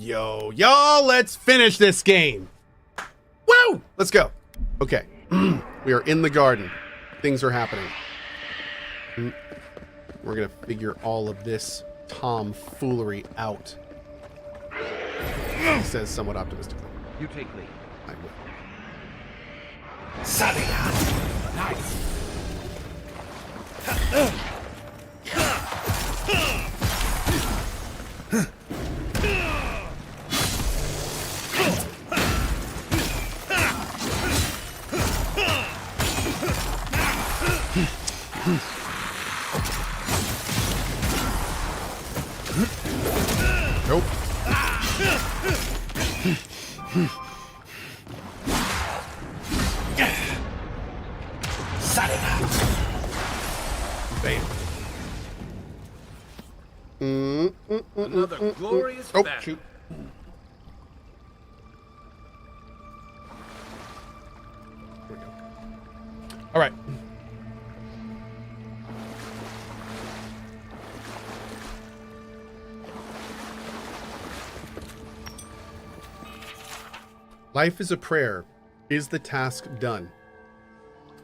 Yo, y'all, let's finish this game. Woo! Let's go. Okay. We are in the garden. Things are happening. We're going to figure all of this tomfoolery out. He says somewhat optimistically. You take lead. I will. Nice. Nope. Bam. Another glorious Oh, battle. shoot. Here we go. All right. Life is a prayer. Is the task done?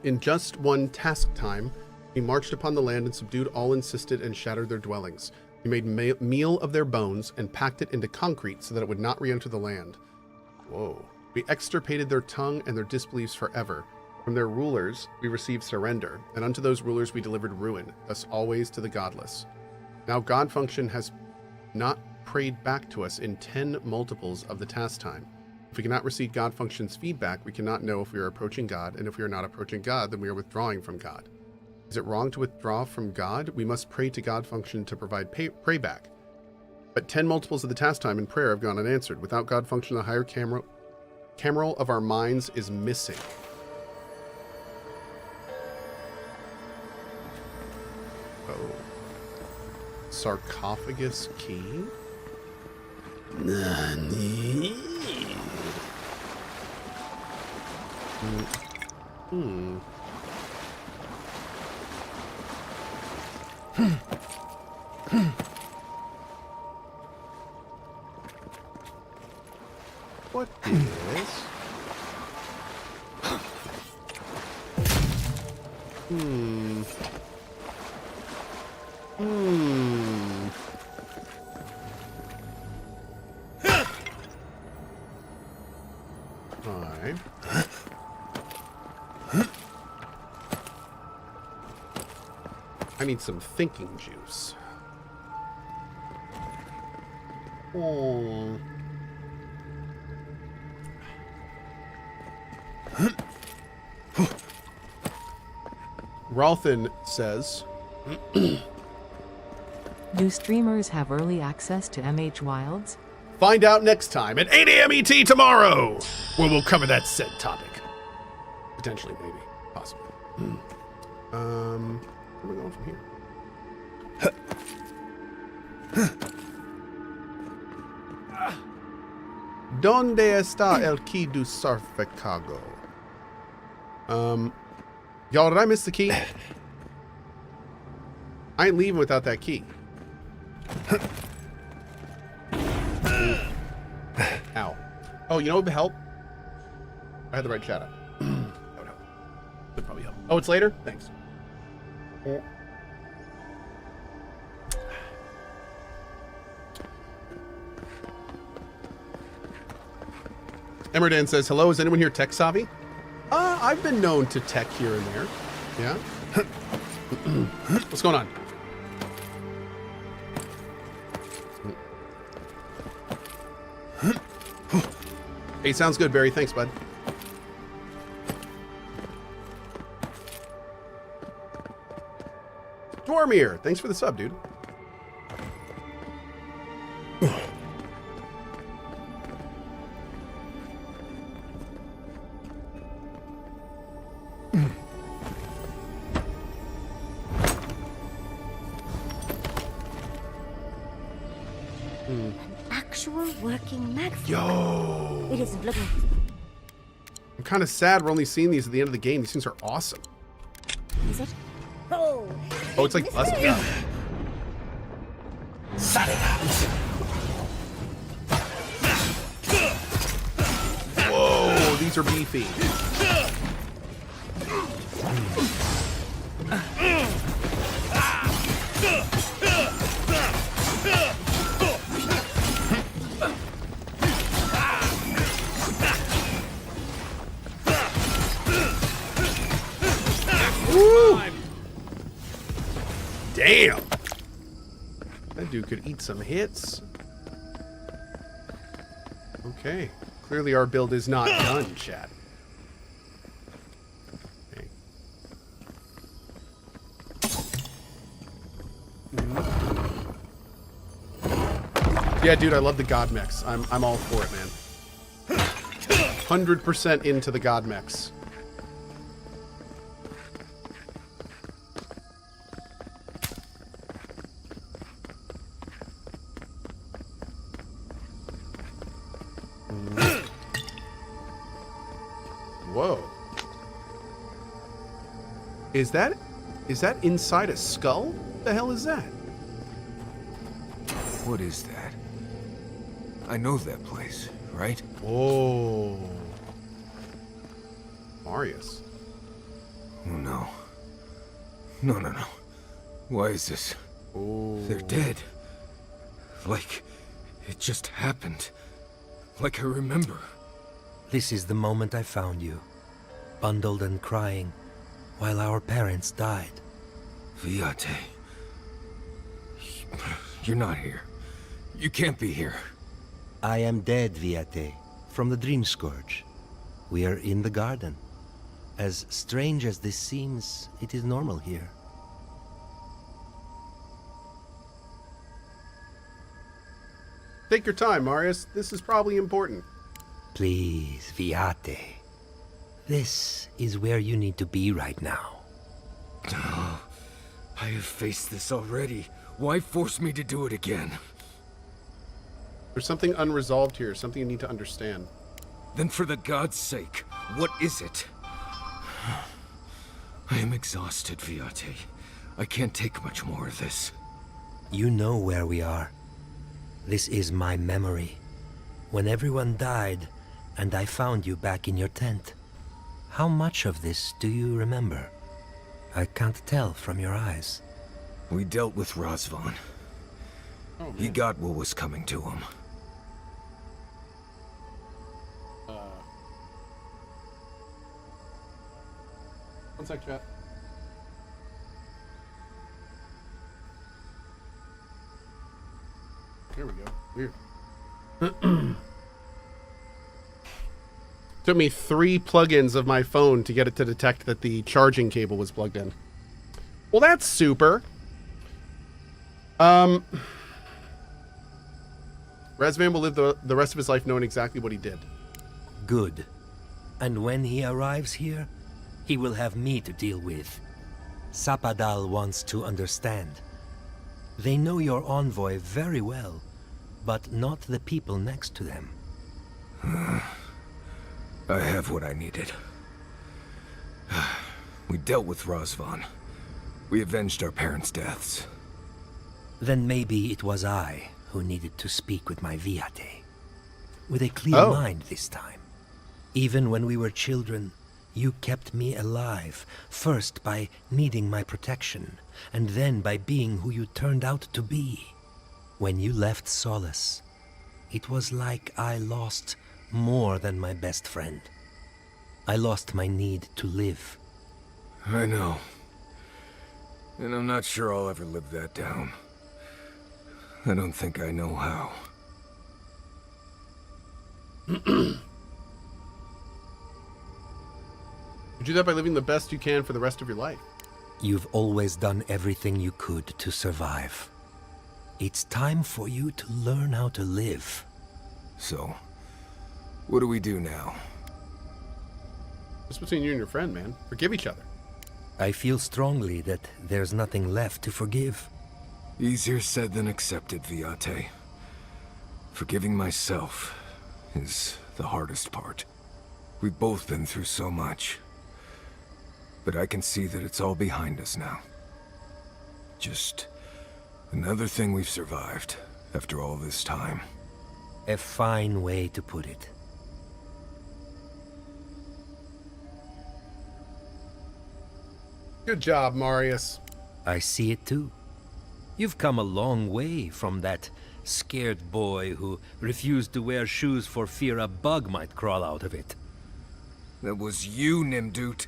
In just one task time, we marched upon the land and subdued all insisted and shattered their dwellings. We made meal of their bones and packed it into concrete so that it would not re-enter the land. Whoa. We extirpated their tongue and their disbeliefs forever. From their rulers, we received surrender, and unto those rulers we delivered ruin, thus always to the godless. Now God function has not prayed back to us in 10 multiples of the task time. If we cannot receive God function's feedback, we cannot know if we are approaching God, and if we are not approaching God, then we are withdrawing from God. Is it wrong to withdraw from God? We must pray to God function to provide payback. But 10 multiples of the task time in prayer have gone unanswered. Without God function, the higher cameral of our minds is missing. Oh. Sarcophagus key? Nani? Hmm. What is? Hmm. Hmm. Alright. I need some thinking juice. Oh. Ralthan says, Do streamers have early access to MH Wilds? find out next time at 8 a.m. ET tomorrow, where we'll cover that said topic. Potentially, maybe. Possibly. Where am I going from here? ¿Dónde está el key du sarcófago? Y'all, did I miss the key? I ain't leaving without that key. Ow. Oh, you know what would help? I had the right chat up. That would help. Would probably help. Oh, it's later? Thanks. Emerdan says, hello, is anyone here tech savvy? I've been known to tech here and there. Yeah? What's going on? Hey, sounds good, Barry. Thanks, bud. Dwarmir, thanks for the sub, dude. Actual working magazine. Yo! It isn't looking. I'm kind of sad we're only seeing these at the end of the game. These things are awesome. Is it? Oh. Oh, it's like us. Yeah. Whoa, these are beefy. Woo! Damn! That dude could eat some hits. Okay. Clearly our build is not done, chat. Okay. Yeah, dude, I love the God mechs. I'm all for it, man. 100% into the God mechs. Whoa. Is that inside a skull? The hell is that? What is that? I know that place, right? Whoa. Marius. Oh no. No. Why is this? Oh. They're dead. Like it just happened. Like I remember. This is the moment I found you, bundled and crying, while our parents died. Viate. You're not here. You can't be here. I am dead, Viate, from the Dream Scourge. We are in the garden. As strange as this seems, it is normal here. Take your time, Marius. This is probably important. Please, Viate. This is where you need to be right now. I have faced this already. Why force me to do it again? There's something unresolved here, something you need to understand. Then for the god's sake, What is it? I am exhausted, Viate. I can't take much more of this. You know where we are. This is my memory. When everyone died, and I found you back in your tent. How much of this do you remember? I can't tell from your eyes. We dealt with Razvan. Oh, He got what was coming to him. One sec, chat. There we go. Weird. Took me 3 plugins of my phone to get it to detect that the charging cable was plugged in. Well, that's super. Razvan will live the rest of his life knowing exactly what he did. Good. And when he arrives here, he will have me to deal with. Sapadal wants to understand. They know your envoy very well, but not the people next to them. I have what I needed. We dealt with Razvan. We avenged our parents' deaths. Then maybe it was I who needed to speak with my Viate. With a clear mind this time. Even when we were children, you kept me alive, first by needing my protection, and then by being who you turned out to be. When you left Solace, it was like I lost more than my best friend. I lost my need to live. I know. And I'm not sure I'll ever live that down. I don't think I know how. You do that by living the best you can for the rest of your life. You've always done everything you could to survive. It's time for you to learn how to live. So, what do we do now? Just between you and your friend, man. Forgive each other. I feel strongly that there's nothing left to forgive. Easier said than accepted, Viate. Forgiving myself is the hardest part. We've both been through so much. But I can see that it's all behind us now. Just another thing we've survived after all this time. A fine way to put it. Good job, Marius. I see it too. You've come a long way from that scared boy who refused to wear shoes for fear a bug might crawl out of it. That was you, Nimdut.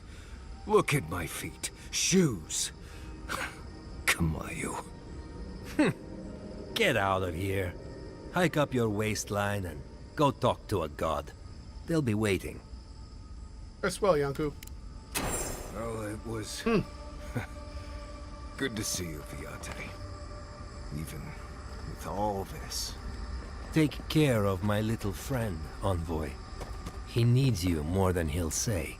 Look at my feet. Shoes. Kamayu. Get out of here. Hike up your waistline and go talk to a god. They'll be waiting. Rest well, Yanku. Well, it was good to see you, Viate. Even with all this. Take care of my little friend, Envoy. He needs you more than he'll say.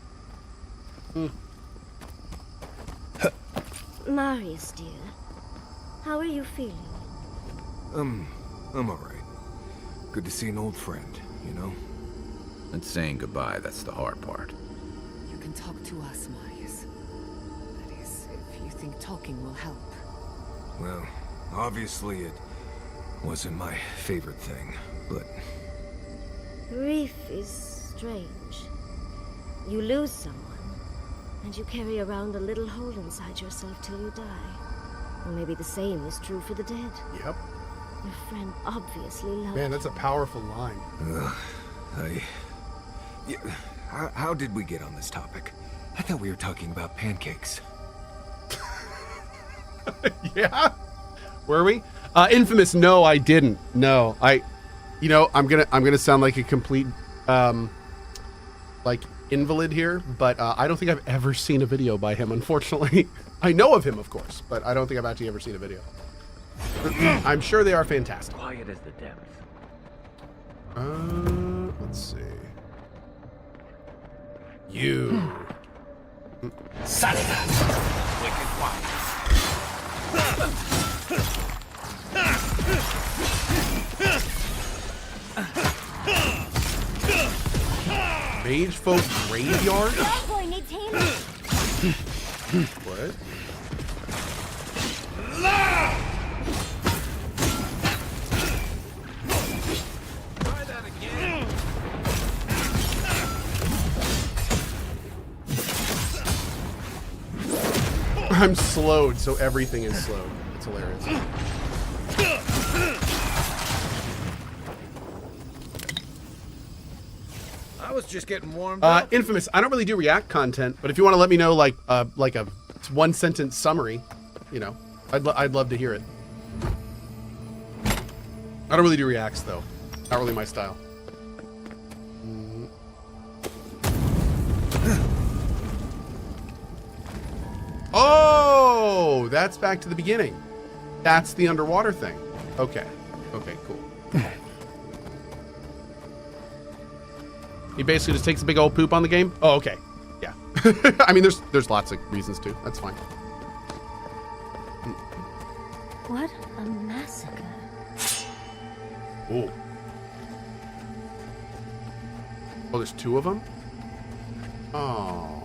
Marius, dear. How are you feeling? I'm alright. Good to see an old friend, you know? And saying goodbye, that's the hard part. You can talk to us, Marius. That is, if you think talking will help. Well, obviously it wasn't my favorite thing, but... Grief is strange. You lose someone, and you carry around a little hole inside yourself till you die. Or maybe the same is true for the dead. Yep. Your friend obviously loved Man, that's a you. powerful line. Yeah, how did we get on this topic? I thought we were talking about pancakes. Yeah? Were we? Infamous, no, I didn't. No, you know, I'm gonna sound like a complete, like invalid here, but I don't think I've ever seen a video by him, unfortunately. I know of him, of course, but I don't think I've actually ever seen a video. I'm sure they are fantastic. Quiet as the depths. Let's see. You. Wicked wise. Mage folk graveyard? That boy needs healing. What? Try that again. I'm slowed, so everything is slowed. It's hilarious. I was just getting warmed up. Infamous. I don't really do React content, but if you want to let me know, like a one sentence summary, you know, I'd love to hear it. I don't really do Reacts though. Not really my style. Oh, that's back to the beginning. That's the underwater thing. Okay. Okay, cool. He basically just takes a big old poop on the game? Oh, okay. Yeah. I mean, there's lots of reasons to. That's fine. What a massacre. Oh. Oh, there's two of them? Oh.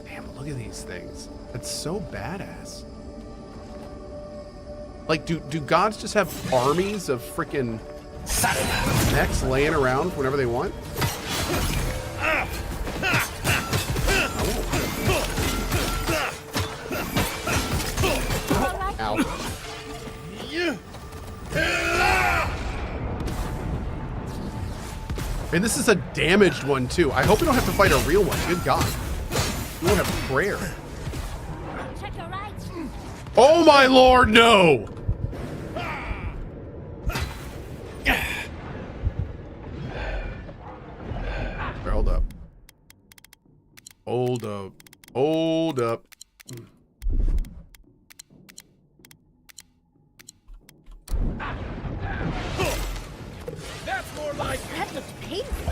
Damn, look at these things. That's so badass. Like, do gods just have armies of freaking mechs laying around whenever they want? Ow. And this is a damaged one, too. I hope we don't have to fight a real one. Good God. We won't have prayer. Check your right. Oh, my Lord, no! Hold up. Hold up. Hold up. That's more like That looked painful.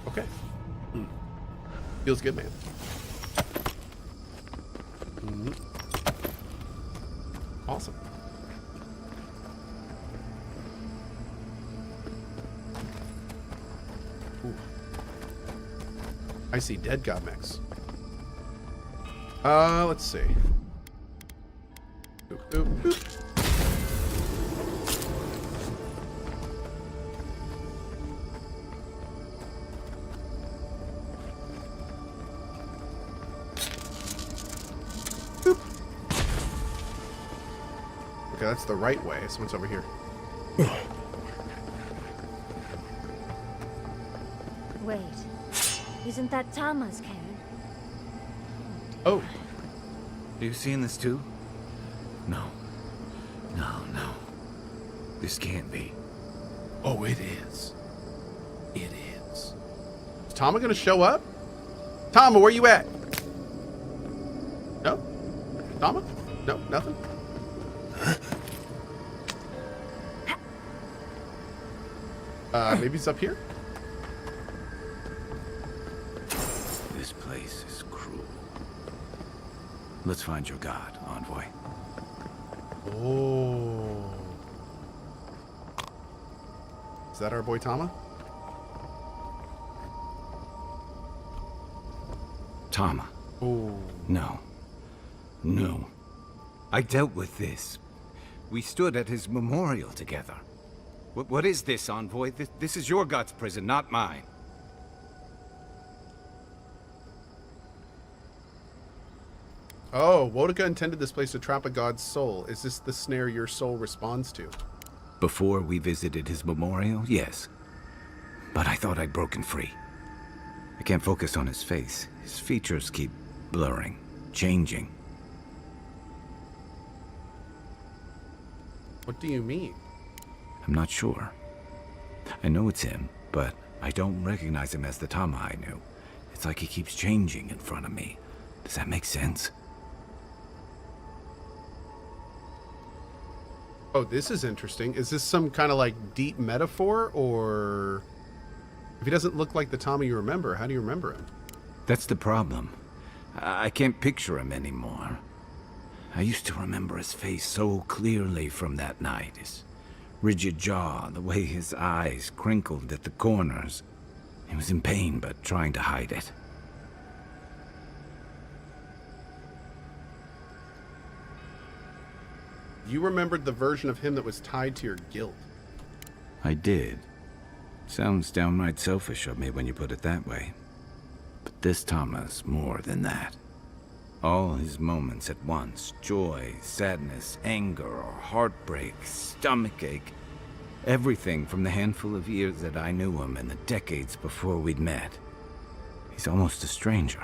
Okay. Feels good, man. Awesome. Ooh. I see dead god mechs. Let's see. Oop, oop, oop. Okay, that's the right way. Someone's over here. Wait. Isn't that Tama's cairn? Oh. Are you seeing this too? No. No, no. This can't be. Oh, it is. It is. Is Tama gonna show up? Tama, where you at? No? Tama? No, nothing? Maybe it's up here? This place is cruel. Let's find your god, envoy. Oh. Is that our boy Tama? Tama. Oh. No. No. I dealt with this. We stood at his memorial together. What is this, envoy? This is your god's prison, not mine. Oh, Wodaka intended this place to trap a god's soul. Is this the snare your soul responds to? Before we visited his memorial, yes. But I thought I'd broken free. I can't focus on his face. His features keep blurring, changing. What do you mean? I'm not sure. I know it's him, but I don't recognize him as the Tama I knew. It's like he keeps changing in front of me. Does that make sense? Oh, this is interesting. Is this some kind of like deep metaphor, or if he doesn't look like the Tommy you remember, how do you remember him? That's the problem. I can't picture him anymore. I used to remember his face so clearly from that night. His rigid jaw, the way his eyes crinkled at the corners. He was in pain, but trying to hide it. You remembered the version of him that was tied to your guilt. I did. Sounds downright selfish of me when you put it that way. But this Thomas, more than that. All his moments at once, joy, sadness, anger, or heartbreak, stomachache, everything from the handful of years that I knew him and the decades before we'd met. He's almost a stranger.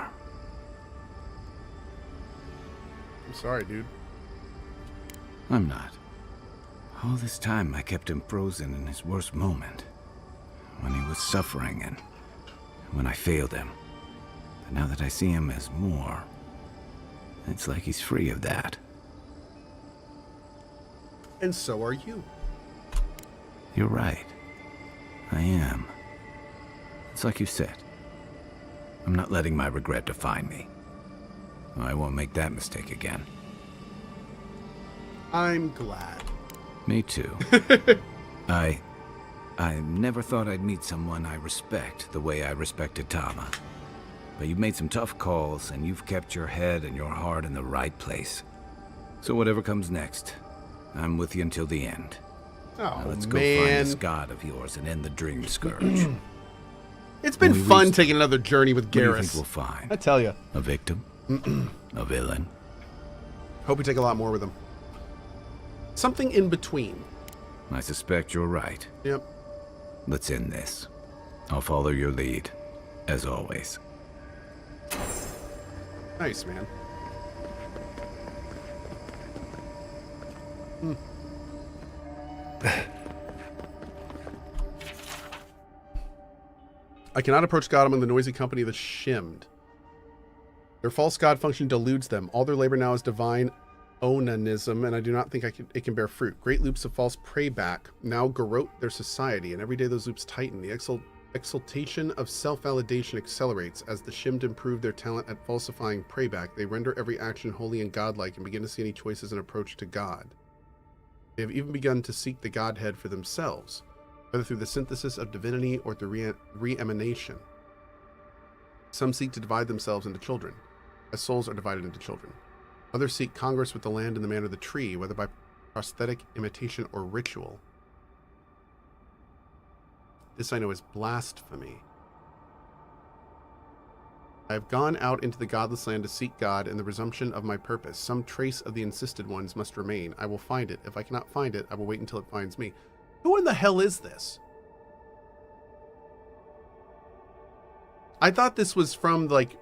I'm sorry, dude. I'm not. All this time I kept him frozen in his worst moment. When he was suffering and when I failed him. But now that I see him as more, it's like he's free of that. And so are you. You're right. I am. It's like you said. I'm not letting my regret define me. I won't make that mistake again. I'm glad. Me too. I never thought I'd meet someone I respect the way I respected Tama. But you've made some tough calls, and you've kept your head and your heart in the right place. So whatever comes next, I'm with you until the end. Oh, Now let's go man. find this god of yours and end the dream scourge. It's been When we fun reach- taking another journey with What do you think Garrus. we'll find? I tell you. A victim? A villain? Hope we take a lot more with him. Something in between. I suspect you're right. Yep. Let's end this. I'll follow your lead, as always. Nice, man. I cannot approach God among the noisy company of the shimmed. Their false god function deludes them. All their labor now is divine onanism, and I do not think it can bear fruit. Great loops of false prey back now garrote their society, and every day those loops tighten. The exaltation of self-validation accelerates. As the shimmed improve their talent at falsifying prey back, they render every action holy and godlike and begin to see any choices and approach to God. They have even begun to seek the Godhead for themselves, whether through the synthesis of divinity or through re-emanation. Some seek to divide themselves into children, as souls are divided into children. Others seek congress with the land in the manner of the tree, whether by prosthetic, imitation, or ritual. This I know is blasphemy. I have gone out into the godless land to seek God and the resumption of my purpose. Some trace of the insisted ones must remain. I will find it. If I cannot find it, I will wait until it finds me. Who in the hell is this? I thought this was from, like,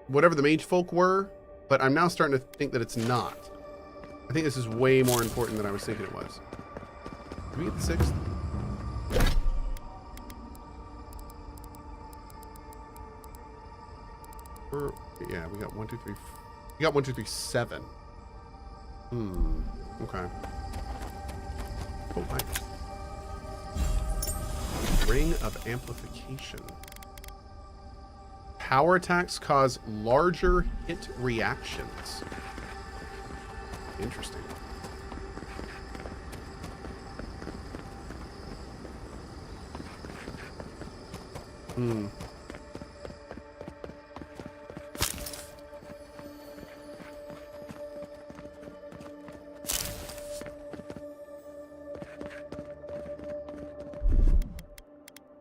whatever the mage folk were, but I'm now starting to think that it's not. I think this is way more important than I was thinking it was. Did we get the sixth? Yeah, we got 1, 2, 3. We got 1, 2, 3, 7. Okay. Oh, nice. Ring of amplification. Power attacks cause larger hit reactions. Interesting.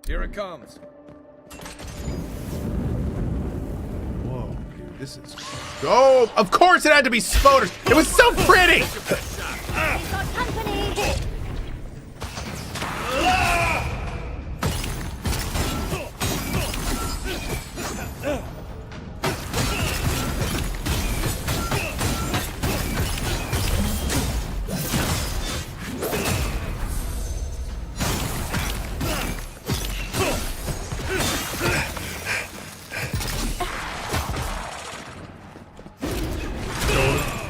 Here it comes. Whoa, dude, this is... Oh, of course it had to be Spoders. It was so pretty!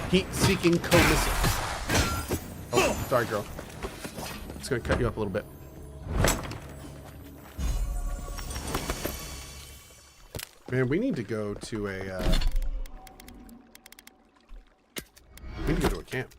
Heat-seeking co-missile. Oh, sorry, girl. It's gonna cut you up a little bit. Man, we need to go to a, we need to go to a camp.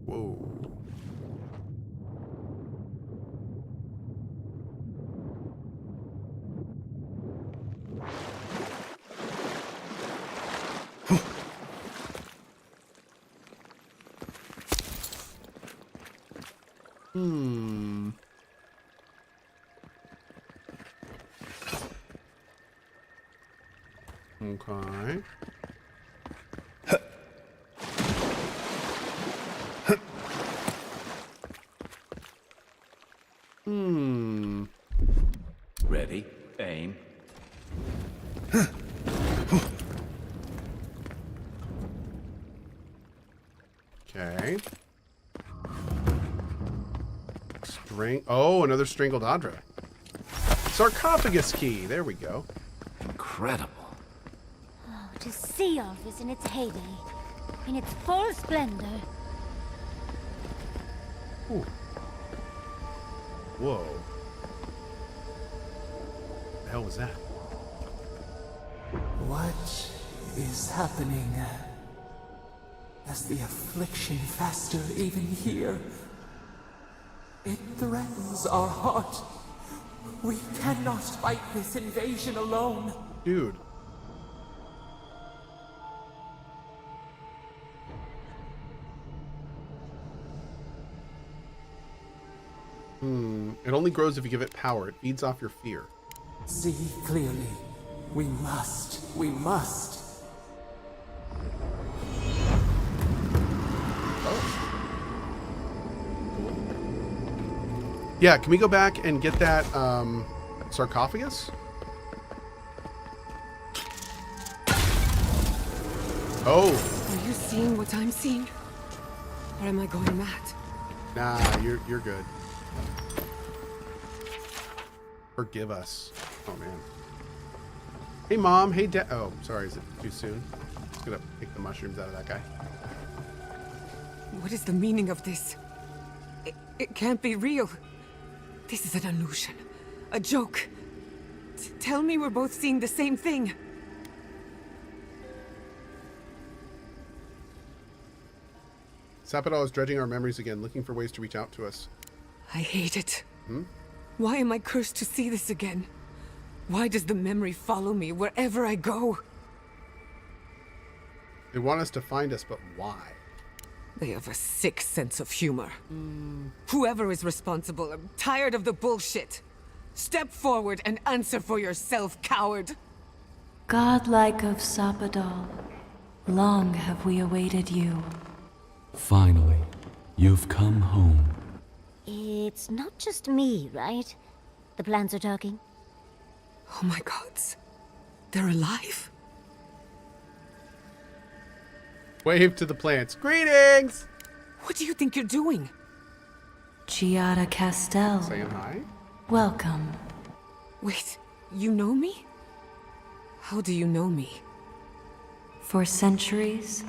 Whoa. Okay. Ready, aim. Okay. Oh, another strangled Adra. Sarcophagus key. There we go. Incredible. Oh, to see Arthas in its heyday, in its full splendor. Ooh. Whoa. What the hell was that? What is happening? As the affliction fester even here? It threatens our heart. We cannot fight this invasion alone. Dude. It only grows if you give it power. It feeds off your fear. See clearly. We must. We must. Yeah, can we go back and get that sarcophagus? Oh. Are you seeing what I'm seeing? Or am I going mad? Nah, you're good. Forgive us. Oh man. Hey mom, hey dad. Oh, sorry, is it too soon? Just gonna pick the mushrooms out of that guy. What is the meaning of this? It can't be real. This is an illusion. A joke. Tell me we're both seeing the same thing. Sapodal is dredging our memories again, looking for ways to reach out to us. I hate it. Why am I cursed to see this again? Why does the memory follow me wherever I go? They want us to find us, but why? They have a sick sense of humor. Whoever is responsible, I'm tired of the bullshit. Step forward and answer for yourself, coward. Godlike of Sapodal, long have we awaited you. Finally, you've come home. It's not just me, right? The plants are talking. Oh my gods. They're alive? Wave to the plants. Greetings! What do you think you're doing? Giada Castel, Saying hi? welcome. Wait, you know me? How do you know me? For centuries,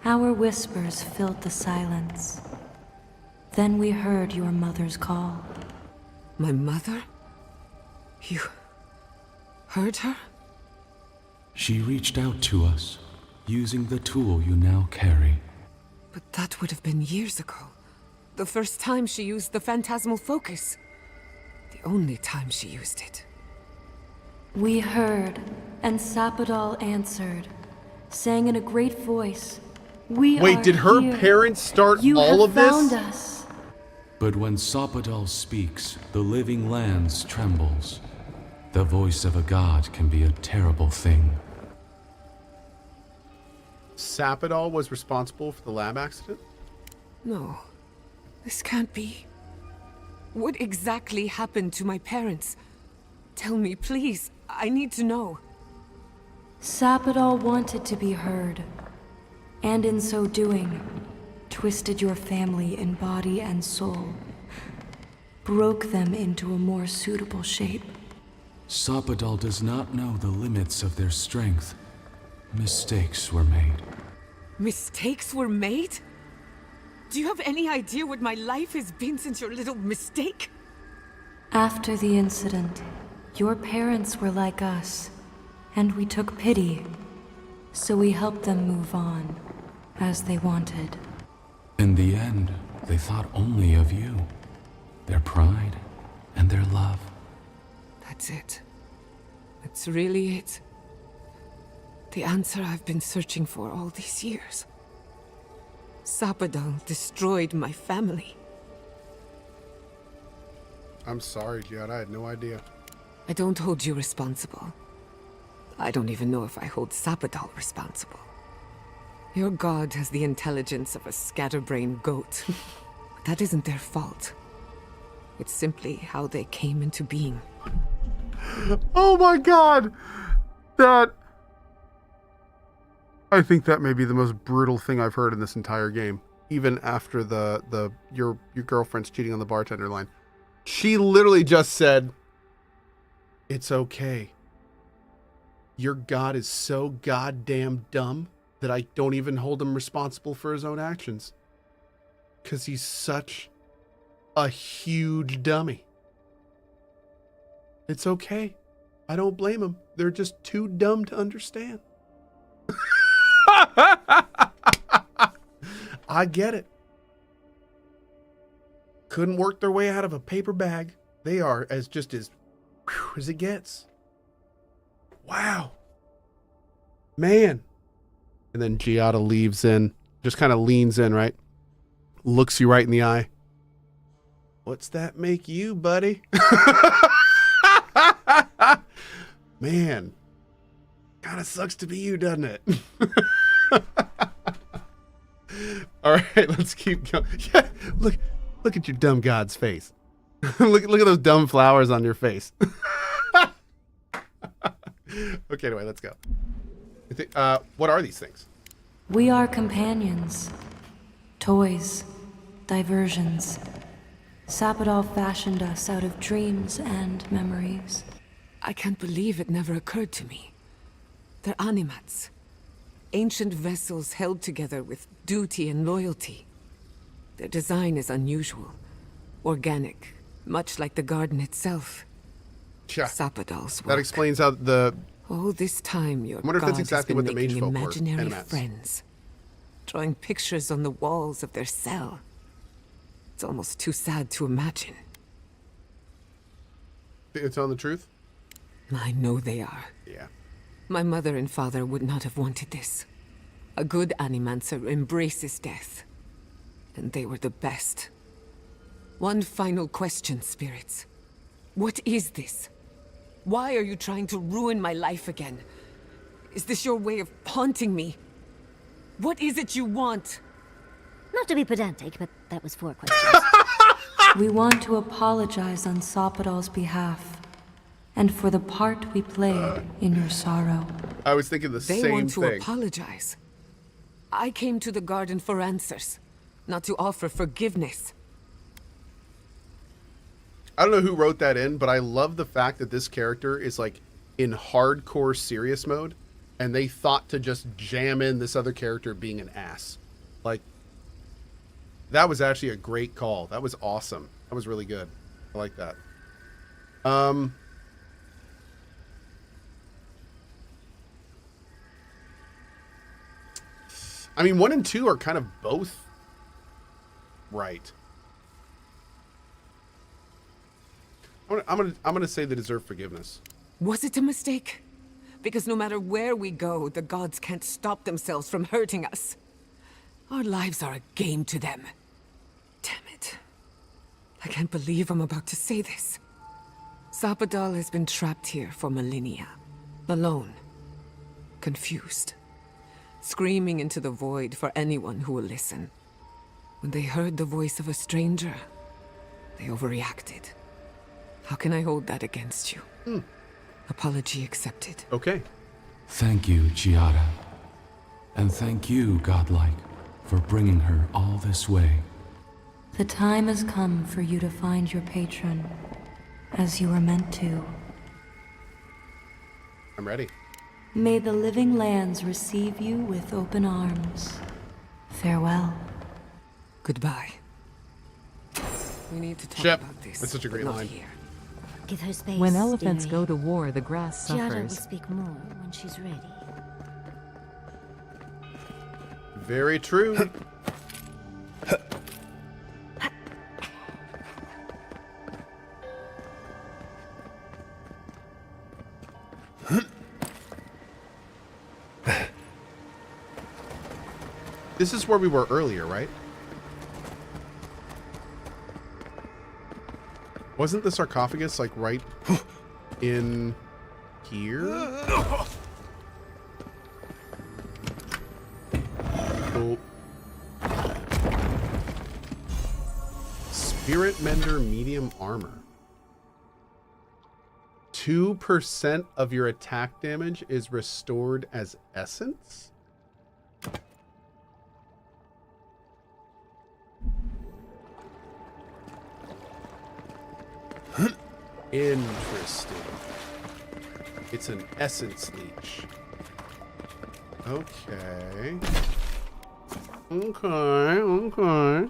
our whispers filled the silence. Then we heard your mother's call. My mother? You heard her? She reached out to us, using the tool you now carry. But that would have been years ago. The first time she used the phantasmal focus. The only time she used it. We heard, and Sapodal answered, saying in a great voice, "We Wait, are did her here. parents start You all have of this? found us." But when Sapodal speaks, the living lands trembles. The voice of a god can be a terrible thing. Sapodal was responsible for the lab accident? No, this can't be. What exactly happened to my parents? Tell me, please. I need to know. Sapodal wanted to be heard, and in so doing, twisted your family in body and soul, broke them into a more suitable shape. Sapodal does not know the limits of their strength. Mistakes were made. Mistakes were made? Do you have any idea what my life has been since your little mistake? After the incident, your parents were like us, and we took pity, so we helped them move on, as they wanted. In the end, they thought only of you, their pride, and their love. That's it. That's really it. The answer I've been searching for all these years. Sapodal destroyed my family. I'm sorry, Jihad. I had no idea. I don't hold you responsible. I don't even know if I hold Sapodal responsible. Your god has the intelligence of a scatterbrained goat. But that isn't their fault. It's simply how they came into being. Oh my god! I think that may be the most brutal thing I've heard in this entire game. Even after your girlfriend's cheating on the bartender line. She literally just said, "It's okay. Your god is so goddamn dumb that I don't even hold him responsible for his own actions. Because he's such a huge dummy. It's okay. I don't blame him. They're just too dumb to understand." I get it. Couldn't work their way out of a paper bag. They are as it gets. Wow. Man. And then Giada leaves in, just kind of leans in, right? Looks you right in the eye. What's that make you, buddy? Man. Kind of sucks to be you, doesn't it? All right, let's keep going. Yeah, look at your dumb god's face. look at those dumb flowers on your face. Okay, anyway, let's go. What are these things? We are companions, toys, diversions. Sapodal fashioned us out of dreams and memories. I can't believe it never occurred to me. They're animats. Ancient vessels held together with duty and loyalty. Their design is unusual, organic, much like the garden itself. Yeah, Sapodal's work. that explains how All this time, your I wonder if that's god exactly has what been the mage making folk were, imaginary animats. friends, drawing pictures on the walls of their cell. It's almost too sad to imagine. Think they're telling the truth? I know they are. Yeah. My mother and father would not have wanted this. A good animancer embraces death. And they were the best. One final question, spirits. What is this? Why are you trying to ruin my life again? Is this your way of haunting me? What is it you want? Not to be pedantic, but that was 4 questions. We want to apologize on Sapodal's behalf, and for the part we played in your sorrow. I was thinking the They same want to thing. apologize. I came to the garden for answers, not to offer forgiveness. I don't know who wrote that in, but I love the fact that this character is like in hardcore serious mode, and they thought to just jam in this other character being an ass. Like, that was actually a great call. That was awesome. That was really good. I like that. I mean, 1 and 2 are kind of both right. I'm gonna say they deserve forgiveness. Was it a mistake? Because no matter where we go, the gods can't stop themselves from hurting us. Our lives are a game to them. Damn it. I can't believe I'm about to say this. Sapodal has been trapped here for millennia. Alone. Confused. Screaming into the void for anyone who will listen. When they heard the voice of a stranger, they overreacted. How can I hold that against you? Apology accepted. Okay. Thank you, Giada. And thank you, Godlike, for bringing her all this way. The time has come for you to find your patron, as you were meant to. I'm ready. May the living lands receive you with open arms. Farewell. Goodbye. We need to talk Shep. about this. That's such a great but not line. here. Give her space. When elephants dearie. go to war, the grass Giada will suffers. speak more when she's ready. Very true. This is where we were earlier, right? Wasn't the sarcophagus like right in here? Oh. Spirit Mender medium armor. 2% of your attack damage is restored as essence? Interesting. It's an essence leech. Okay. Okay.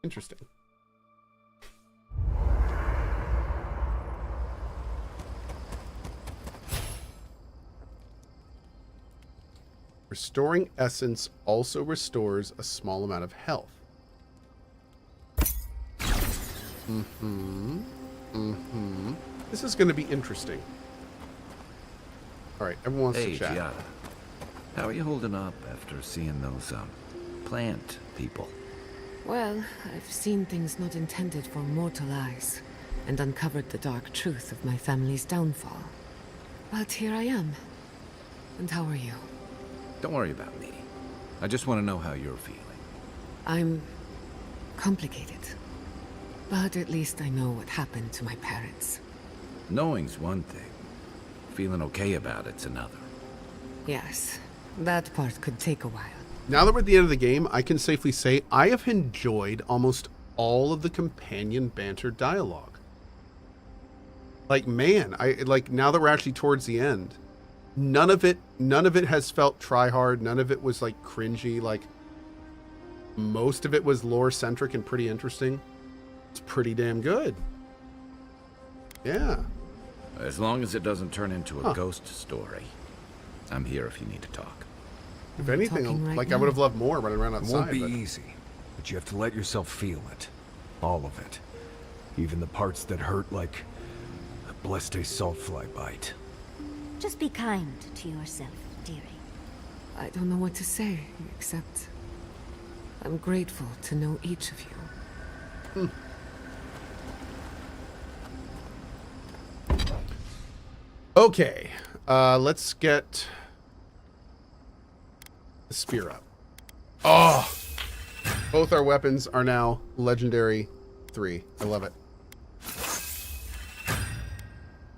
Interesting. Restoring essence also restores a small amount of health. This is going to be interesting. All right, everyone wants Hey, to chat. Giada. How are you holding up after seeing those, plant people? Well, I've seen things not intended for mortal eyes, and uncovered the dark truth of my family's downfall. But here I am. And how are you? Don't worry about me. I just want to know how you're feeling. I'm complicated. But at least I know what happened to my parents. Knowing's one thing. Feeling okay about it's another. Yes, that part could take a while. Now that we're at the end of the game, I can safely say I have enjoyed almost all of the companion banter dialogue. Like, man, now that we're actually towards the end, none of it has felt try hard. None of it was like cringy. Like, most of it was lore centric and pretty interesting. It's pretty damn good. Yeah. As long as it doesn't turn into a ghost story. I'm here if you need to talk. If anything, talking right I would now. have loved more running around It outside. won't be but- easy, but you have to let yourself feel it. All of it. Even the parts that hurt, like a blessed saltfly bite. Just be kind to yourself, dearie. I don't know what to say, except I'm grateful to know each of you. Okay, let's get the spear up. Oh, both our weapons are now legendary 3. I love it.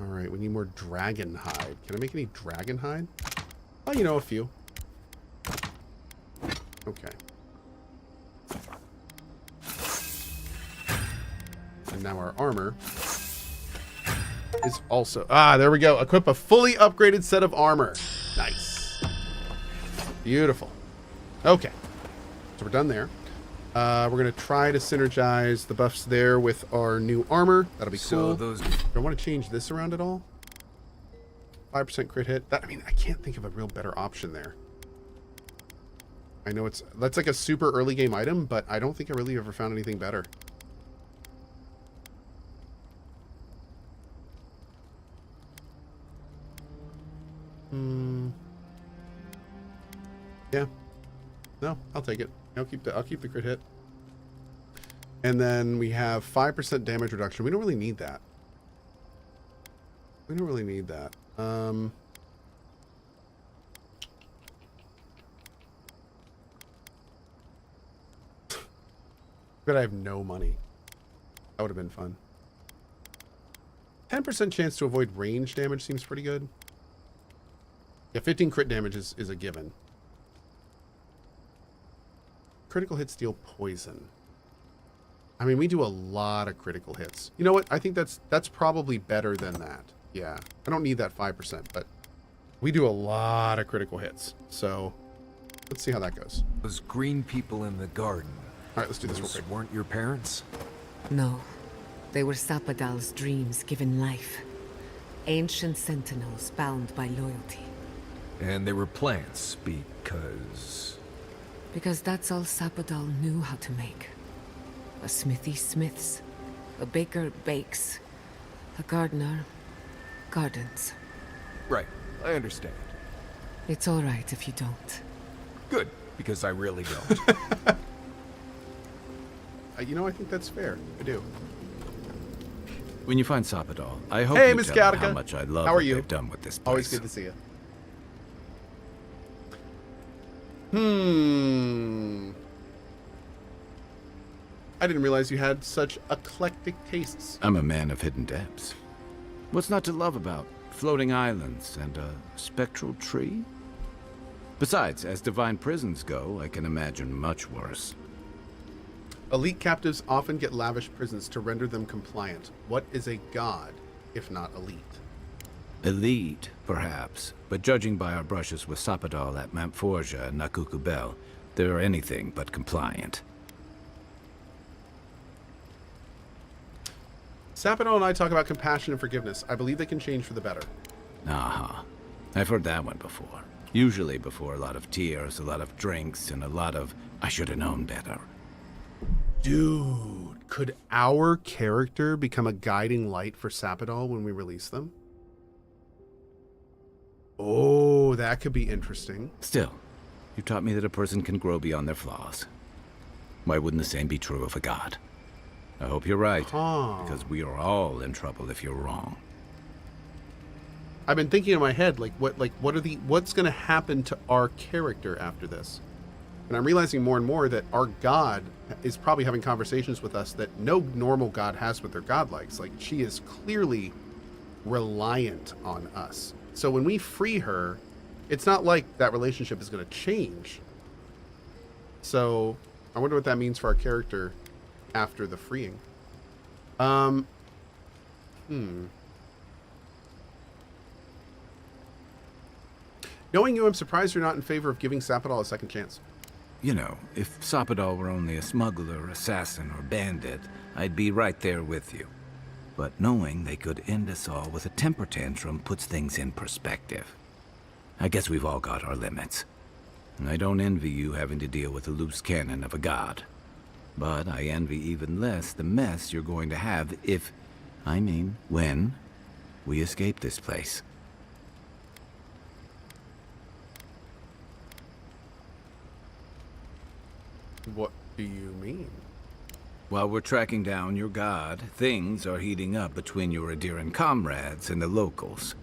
All right, we need more dragon hide. Can I make any dragon hide? Oh, you know, a few. Okay. And now our armor is also... Ah, there we go. Equip a fully upgraded set of armor. Nice. Beautiful. Okay. So we're done there. We're going to try to synergize the buffs there with our new armor. That'll be cool. Do I want to change this around at all? 5% crit hit. I mean, I can't think of a real better option there. I know that's like a super early game item, but I don't think I really ever found anything better. Yeah. No, I'll take it. I'll keep the crit hit. And then we have 5% damage reduction. We don't really need that. We don't really need that. But I have no money. That would have been fun. 10% chance to avoid range damage seems pretty good. Yeah, 15 crit damage is a given. Critical hits deal poison. I mean, we do a lot of critical hits. You know what? I think that's probably better than that. Yeah. I don't need that 5%, but we do a lot of critical hits. So let's see how that goes. Those green people in the garden. All right, let's do this real Those quick. weren't your parents? No. They were Sapadal's dreams given life. Ancient sentinels bound by loyalty. And they were plants Because that's all Sapadal knew how to make. A smithy smiths. A baker bakes. A gardener gardens. Right, I understand. It's all right if you don't. Good, because I really don't. You know, I think that's fair. I do. When you find Sapadal, I hope Hey, you Miss tell him Gattaca. how much I love How are what you? they've done with this place. Always good to see you. I didn't realize you had such eclectic tastes. I'm a man of hidden depths. What's not to love about floating islands and a spectral tree? Besides, as divine prisons go, I can imagine much worse. Elite captives often get lavish prisons to render them compliant. What is a god, if not elite? Elite, perhaps, but judging by our brushes with Sapadal at Mount Forja and Nakuku Bell, they're anything but compliant. Sapadal and I talk about compassion and forgiveness. I believe they can change for the better. Uh-huh. I've heard that one before. Usually before a lot of tears, a lot of drinks, and a lot of, I should have known better. Dude, could our character become a guiding light for Sapadal when we release them? Oh, that could be interesting. Still, you taught me that a person can grow beyond their flaws. Why wouldn't the same be true of a god? I hope you're right, because we are all in trouble if you're wrong. I've been thinking in my head, what's going to happen to our character after this? And I'm realizing more and more that our god is probably having conversations with us that no normal god has with their godlikes. Like, she is clearly reliant on us. So when we free her, it's not like that relationship is going to change. So I wonder what that means for our character after the freeing. Knowing you, I'm surprised you're not in favor of giving Sapadal a second chance. You know, if Sapadal were only a smuggler, assassin, or bandit, I'd be right there with you. But knowing they could end us all with a temper tantrum puts things in perspective. I guess we've all got our limits. And I don't envy you having to deal with a loose cannon of a god. But I envy even less the mess you're going to have when we escape this place. What do you mean? While we're tracking down your god, things are heating up between your Adiran comrades and the locals.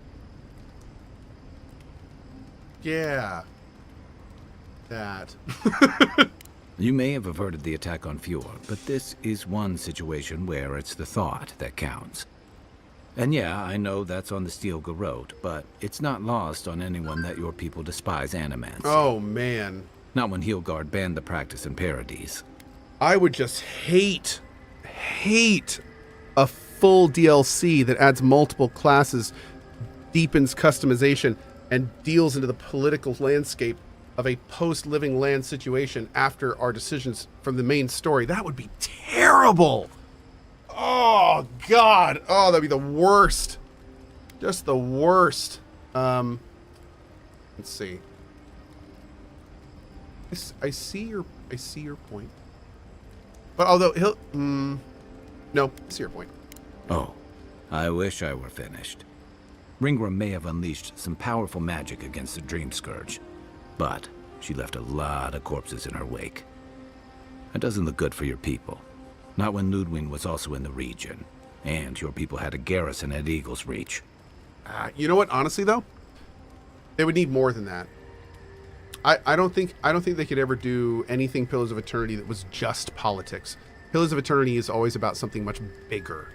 Yeah. That. You may have averted the attack on Fjord, but this is one situation where it's the thought that counts. And yeah, I know that's on the Steel Garrote, but it's not lost on anyone that your people despise animants. Oh, man. Not when Heelguard banned the practice in Paradise. I would just hate a full DLC that adds multiple classes, deepens customization, and deals into the political landscape of a post-Living Land situation after our decisions from the main story. That would be terrible. Oh, God. Oh, that'd be the worst. Just the worst. Let's see. I see your point. But although he'll... no, I see your point. Oh, I wish I were finished. Ringra may have unleashed some powerful magic against the Dream Scourge, but she left a lot of corpses in her wake. That doesn't look good for your people. Not when Ludwig was also in the region, and your people had a garrison at Eagle's Reach. You know what? Honestly, though, they would need more than that. I don't think they could ever do anything Pillars of Eternity that was just politics. Pillars of Eternity is always about something much bigger.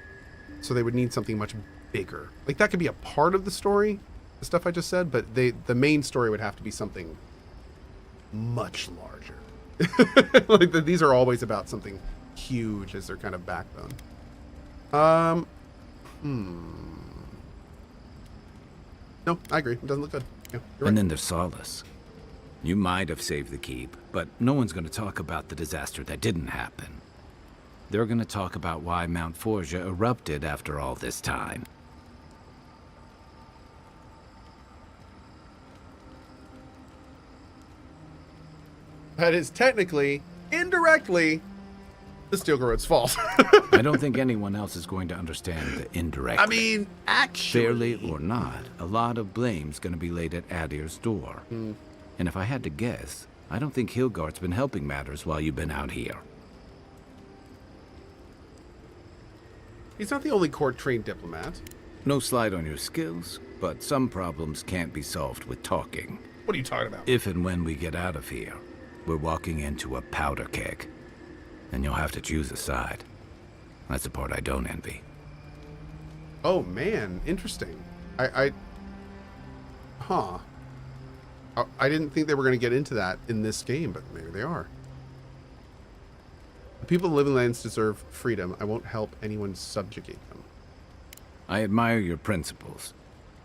So they would need something much bigger. Like, that could be a part of the story, the stuff I just said, but the main story would have to be something much larger. Like, these are always about something huge as their kind of backbone. No, I agree. It doesn't look good. Yeah, you're right. And then there's Solace. You might have saved the keep, but no one's going to talk about the disaster that didn't happen. They're going to talk about why Mount Forja erupted after all this time. That is technically, indirectly, the Stilgaroad's fault. I don't think anyone else is going to understand the indirect. I mean, actually... Fairly or not, a lot of blame's going to be laid at Adir's door. And if I had to guess, I don't think Hilgard's been helping matters while you've been out here. He's not the only court-trained diplomat. No slight on your skills, but some problems can't be solved with talking. What are you talking about? If and when we get out of here, we're walking into a powder keg. And you'll have to choose a side. That's the part I don't envy. Oh, man. Interesting. Huh. I didn't think they were going to get into that in this game, but maybe they are. The people of the Living Lands deserve freedom. I won't help anyone subjugate them. I admire your principles,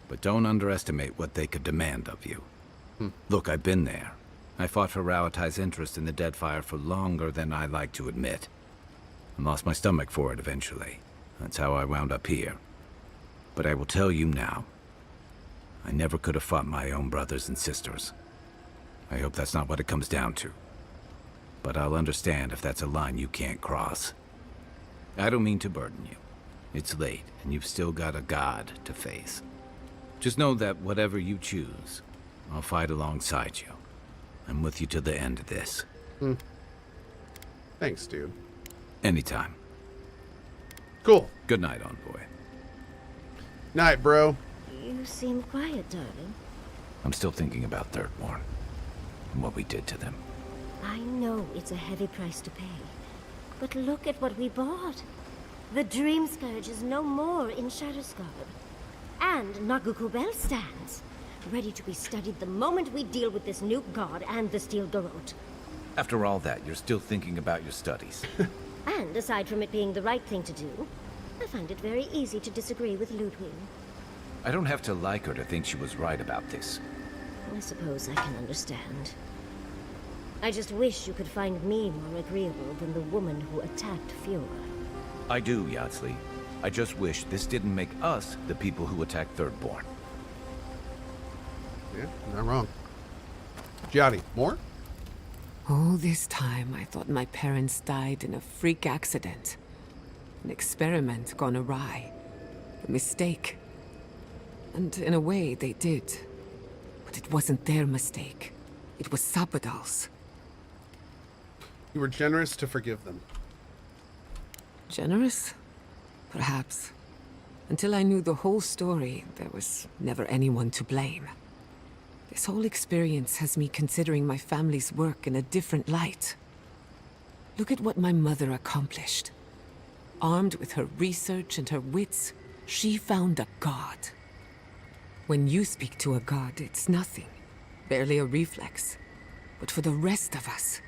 but don't underestimate what they could demand of you. Look, I've been there. I fought for Rauatai's interest in the Deadfire for longer than I like to admit. And lost my stomach for it eventually. That's how I wound up here. But I will tell you now, I never could have fought my own brothers and sisters. I hope that's not what it comes down to. But I'll understand if that's a line you can't cross. I don't mean to burden you. It's late, and you've still got a god to face. Just know that whatever you choose, I'll fight alongside you. I'm with you to the end of this. Thanks, dude. Anytime. Cool. Good night, envoy. Night, bro. You seem quiet, darling. I'm still thinking about Thirdborn and what we did to them. I know it's a heavy price to pay, but look at what we bought. The Dream Scourge is no more in Shatterscarp. And Naguku Bell stands, ready to be studied the moment we deal with this new god and the Steel Garrote. After all that, you're still thinking about your studies. And aside from it being the right thing to do, I find it very easy to disagree with Ludwig. I don't have to like her to think she was right about this. I suppose I can understand. I just wish you could find me more agreeable than the woman who attacked Fiora. I do, Yardsley. I just wish this didn't make us the people who attacked Thirdborn. Yeah, not wrong. Gianni, more? All this time, I thought my parents died in a freak accident. An experiment gone awry. A mistake. And in a way, they did. But it wasn't their mistake. It was Sapadal's. You were generous to forgive them. Generous? Perhaps. Until I knew the whole story, there was never anyone to blame. This whole experience has me considering my family's work in a different light. Look at what my mother accomplished. Armed with her research and her wits, she found a god. When you speak to a god, it's nothing. Barely a reflex. But for the rest of us,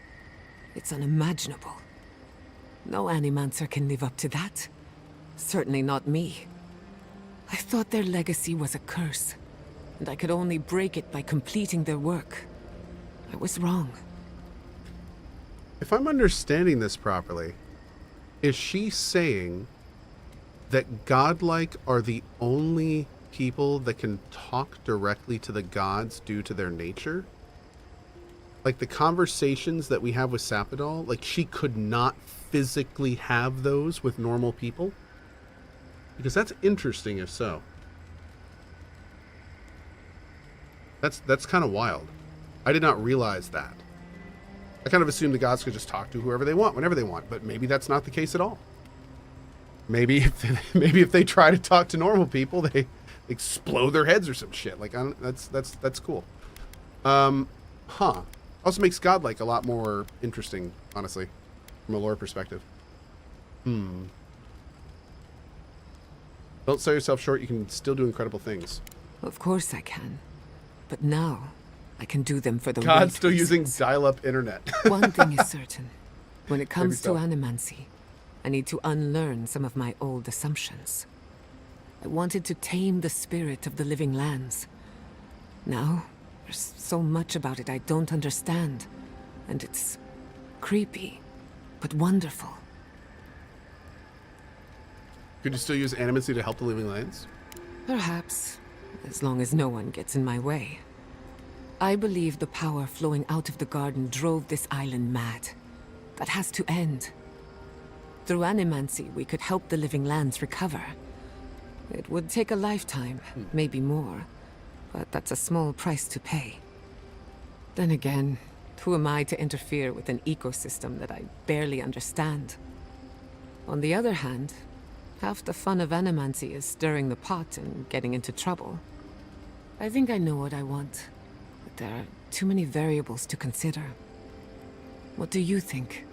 it's unimaginable. No Animancer can live up to that. Certainly not me. I thought their legacy was a curse, and I could only break it by completing their work. I was wrong. If I'm understanding this properly, is she saying that godlike are the only people that can talk directly to the gods due to their nature? Like the conversations that we have with Sapadal, like she could not physically have those with normal people? Because that's interesting if so. That's kind of wild. I did not realize that. I kind of assumed the gods could just talk to whoever they want, whenever they want, but maybe that's not the case at all. Maybe if they try to talk to normal people, they explode their heads or some shit. Like that's cool. Also makes godlike a lot more interesting, honestly, from a lore perspective. Don't sell yourself short. You can still do incredible things. Of course I can. But now, I can do them for the God's right still using reasons. dial-up internet. One thing is certain. When it comes to so. animancy, I need to unlearn some of my old assumptions. I wanted to tame the spirit of the living lands. Now, there's so much about it I don't understand. And it's creepy, but wonderful. Could you still use animacy to help the living lands? Perhaps, as long as no one gets in my way. I believe the power flowing out of the garden drove this island mad. That has to end. Through animancy, we could help the living lands recover. It would take a lifetime, maybe more, but that's a small price to pay. Then again, who am I to interfere with an ecosystem that I barely understand? On the other hand, half the fun of animancy is stirring the pot and getting into trouble. I think I know what I want, but there are too many variables to consider. What do you think?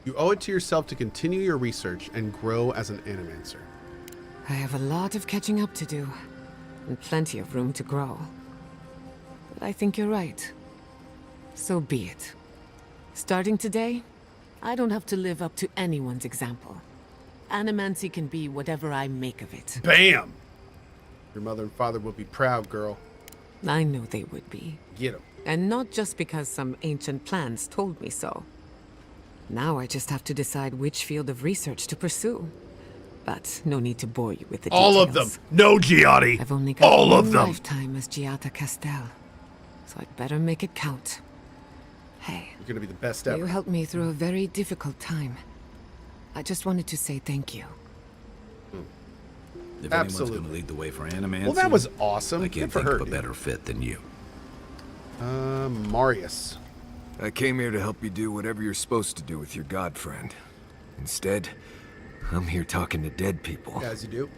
You owe it to yourself to continue your research and grow as an animancer. I have a lot of catching up to do, and plenty of room to grow. But I think you're right. So be it. Starting today, I don't have to live up to anyone's example. Animancy can be whatever I make of it. Bam! Your mother and father will be proud, girl. I know they would be. Get 'em. And not just because some ancient plans told me so. Now I just have to decide which field of research to pursue. But no need to bore you with the details. All of them. No, Giotti. I've only got all of one them. lifetime as Giata Castel, so I'd better make it count. Hey, You're gonna be the best ever. you helped me through a very difficult time. I just wanted to say thank you. If Absolutely. anyone's going to lead the way for animancy, Well, that was awesome. I Good can't for think her, of a dude. better fit than you. Marius. I came here to help you do whatever you're supposed to do with your god friend. Instead, I'm here talking to dead people. As you do.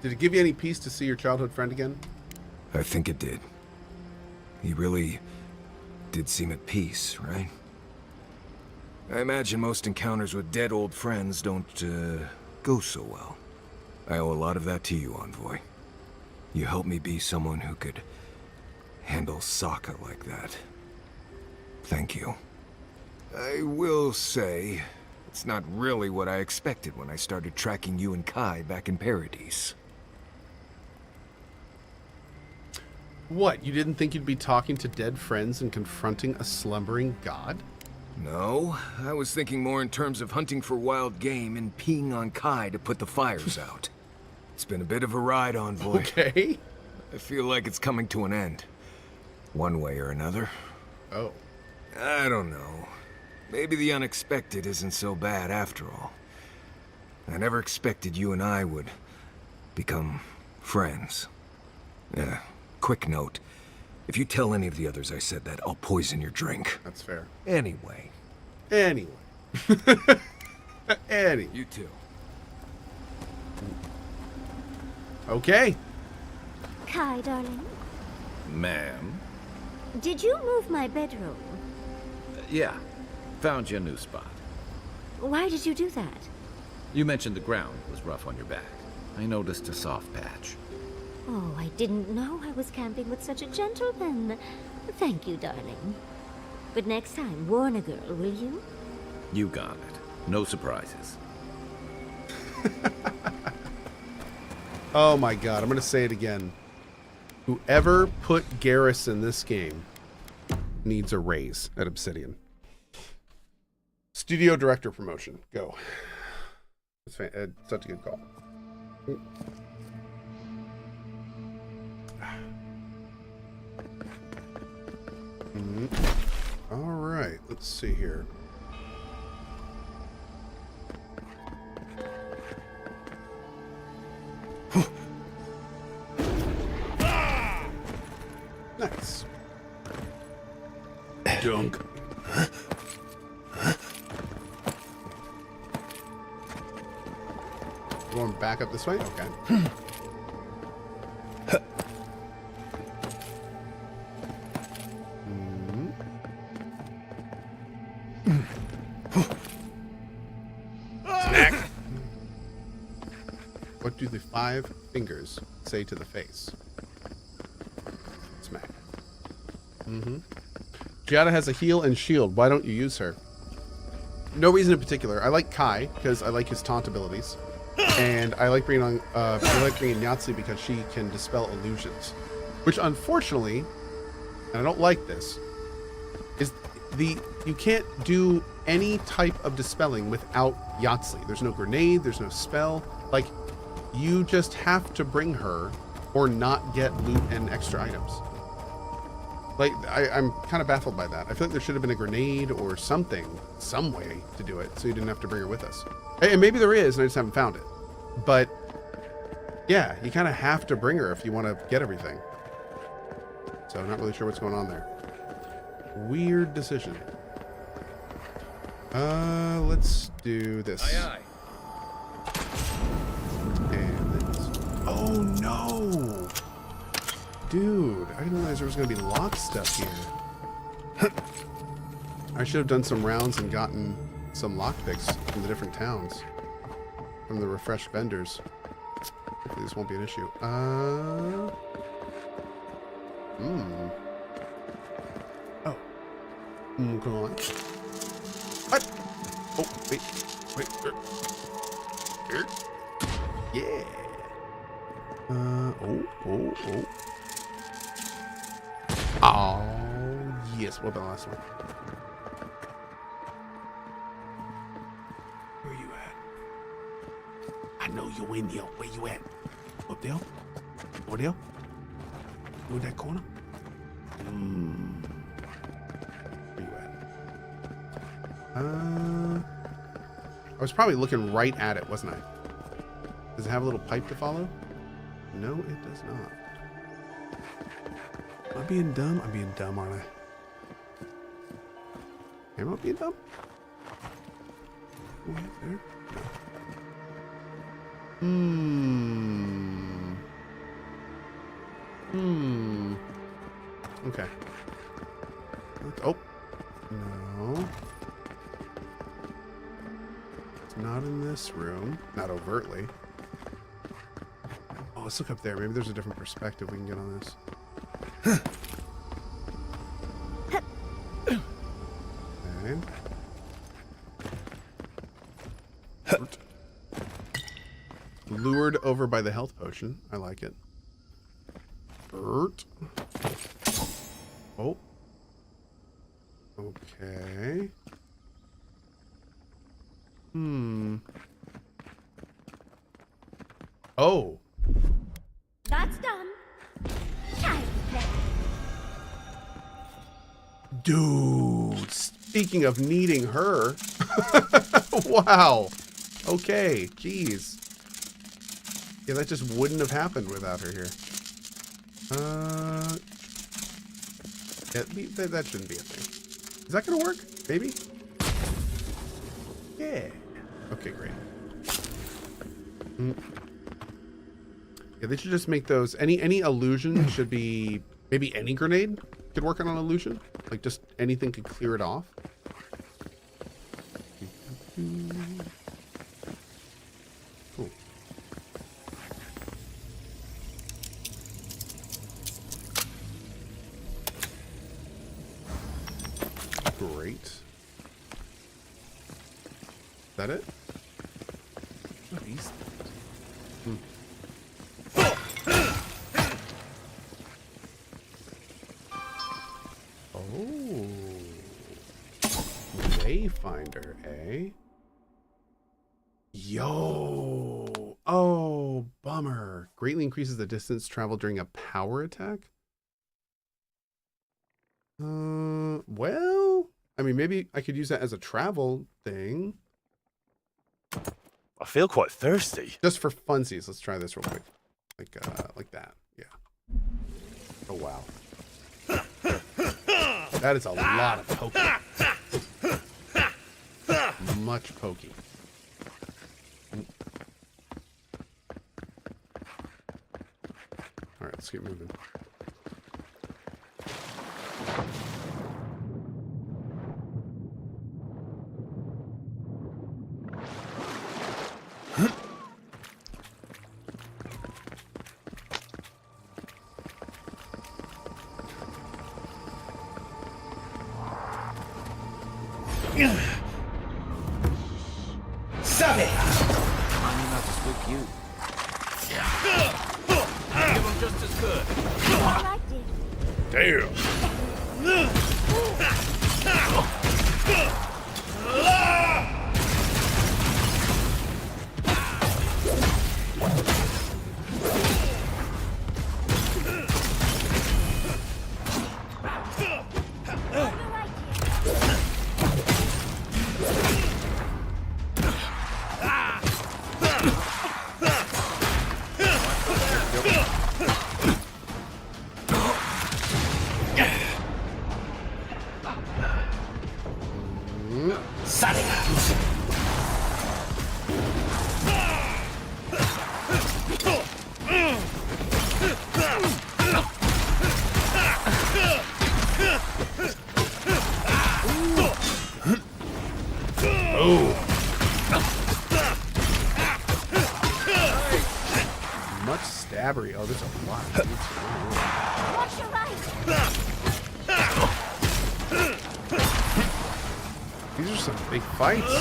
Did it give you any peace to see your childhood friend again? I think it did. He really did seem at peace, right? I imagine most encounters with dead old friends don't, go so well. I owe a lot of that to you, Envoy. You helped me be someone who could handle Sokka like that. Thank you. I will say, it's not really what I expected when I started tracking you and Kai back in Paradise. What, you didn't think you'd be talking to dead friends and confronting a slumbering god? No, I was thinking more in terms of hunting for wild game and peeing on Kai to put the fires out. It's been a bit of a ride, Envoy. Okay. I feel like it's coming to an end. One way or another. Oh. I don't know. Maybe the unexpected isn't so bad after all. I never expected you and I would become friends. Yeah, quick note. If you tell any of the others I said that, I'll poison your drink. That's fair. Anyway. Anyway. Anyway. You too. Okay. Kai, darling, Ma'am? did you move my bedroom? Yeah. Found you a new spot. Why did you do that? You mentioned the ground was rough on your back. I noticed a soft patch. Oh, I didn't know I was camping with such a gentleman. Thank you, darling. But next time, warn a girl, will you? You got it. No surprises. Oh my god, I'm gonna say it again. Whoever put Garrus in this game needs a raise at Obsidian. Studio director promotion. Go. It's such a good call. All right, let's see here. Nice. Dunk. Going back up this way? Okay. What do the 5 fingers say to the face? Smack. Giada has a heal and shield. Why don't you use her? No reason in particular. I like Kai because I like his taunt abilities, and I like bringing on Yahtzee because she can dispel illusions. Which, unfortunately, and I don't like this, is you can't do any type of dispelling without Yahtzee. There's no grenade. There's no spell. Like, you just have to bring her, or not get loot and extra items. Like, I'm kind of baffled by that. I feel like there should have been a grenade or something, some way to do it, so you didn't have to bring her with us. And maybe there is, and I just haven't found it. But, yeah, you kind of have to bring her if you want to get everything. So I'm not really sure what's going on there. Weird decision. Let's do this. Aye, aye. And this. Oh, no! Dude, I didn't realize there was going to be lock stuff here. I should have done some rounds and gotten some lockpicks from the different towns. From the refreshed vendors. Hopefully this won't be an issue. Oh. Come on. What? Oh, wait. Yeah. Oh. Oh, yes. What about the last one? Where you at? I know you in here. Where you at? Up there? Over there? In that corner? Where you at? I was probably looking right at it, wasn't I? Does it have a little pipe to follow? No, it does not. Am I being dumb? I'm being dumb, aren't I? Am I being dumb? Way up there? No. Okay. Oh. No. It's not in this room. Not overtly. Oh, let's look up there. Maybe there's a different perspective we can get on this. Okay. Lured over by the health potion. I like it. Bert. Oh. Okay. Oh. That's dumb. Dude, speaking of needing her. Wow. Okay, jeez. Yeah, that just wouldn't have happened without her here. Yeah, that shouldn't be a thing. Is that gonna work? Maybe? Yeah. Okay, great. Yeah, they should just make those, any illusion should be, maybe any grenade could work on an illusion. Like, just anything could clear it off. Cool. Great. Is that it? What are these? Oh. Wayfinder, eh? Yo. Oh, bummer. Greatly increases the distance traveled during a power attack? Well, I mean, maybe I could use that as a travel thing. I feel quite thirsty. Just for funsies. Let's try this real quick. Like that. Yeah. Oh, wow. That is a lot of pokey. Much pokey. All right, let's keep moving. Stop it! Remind me not to spook you. Give him just as good. Damn. Much stabbery. Oh, there's a lot of dudes. Watch your right. These are some big fights.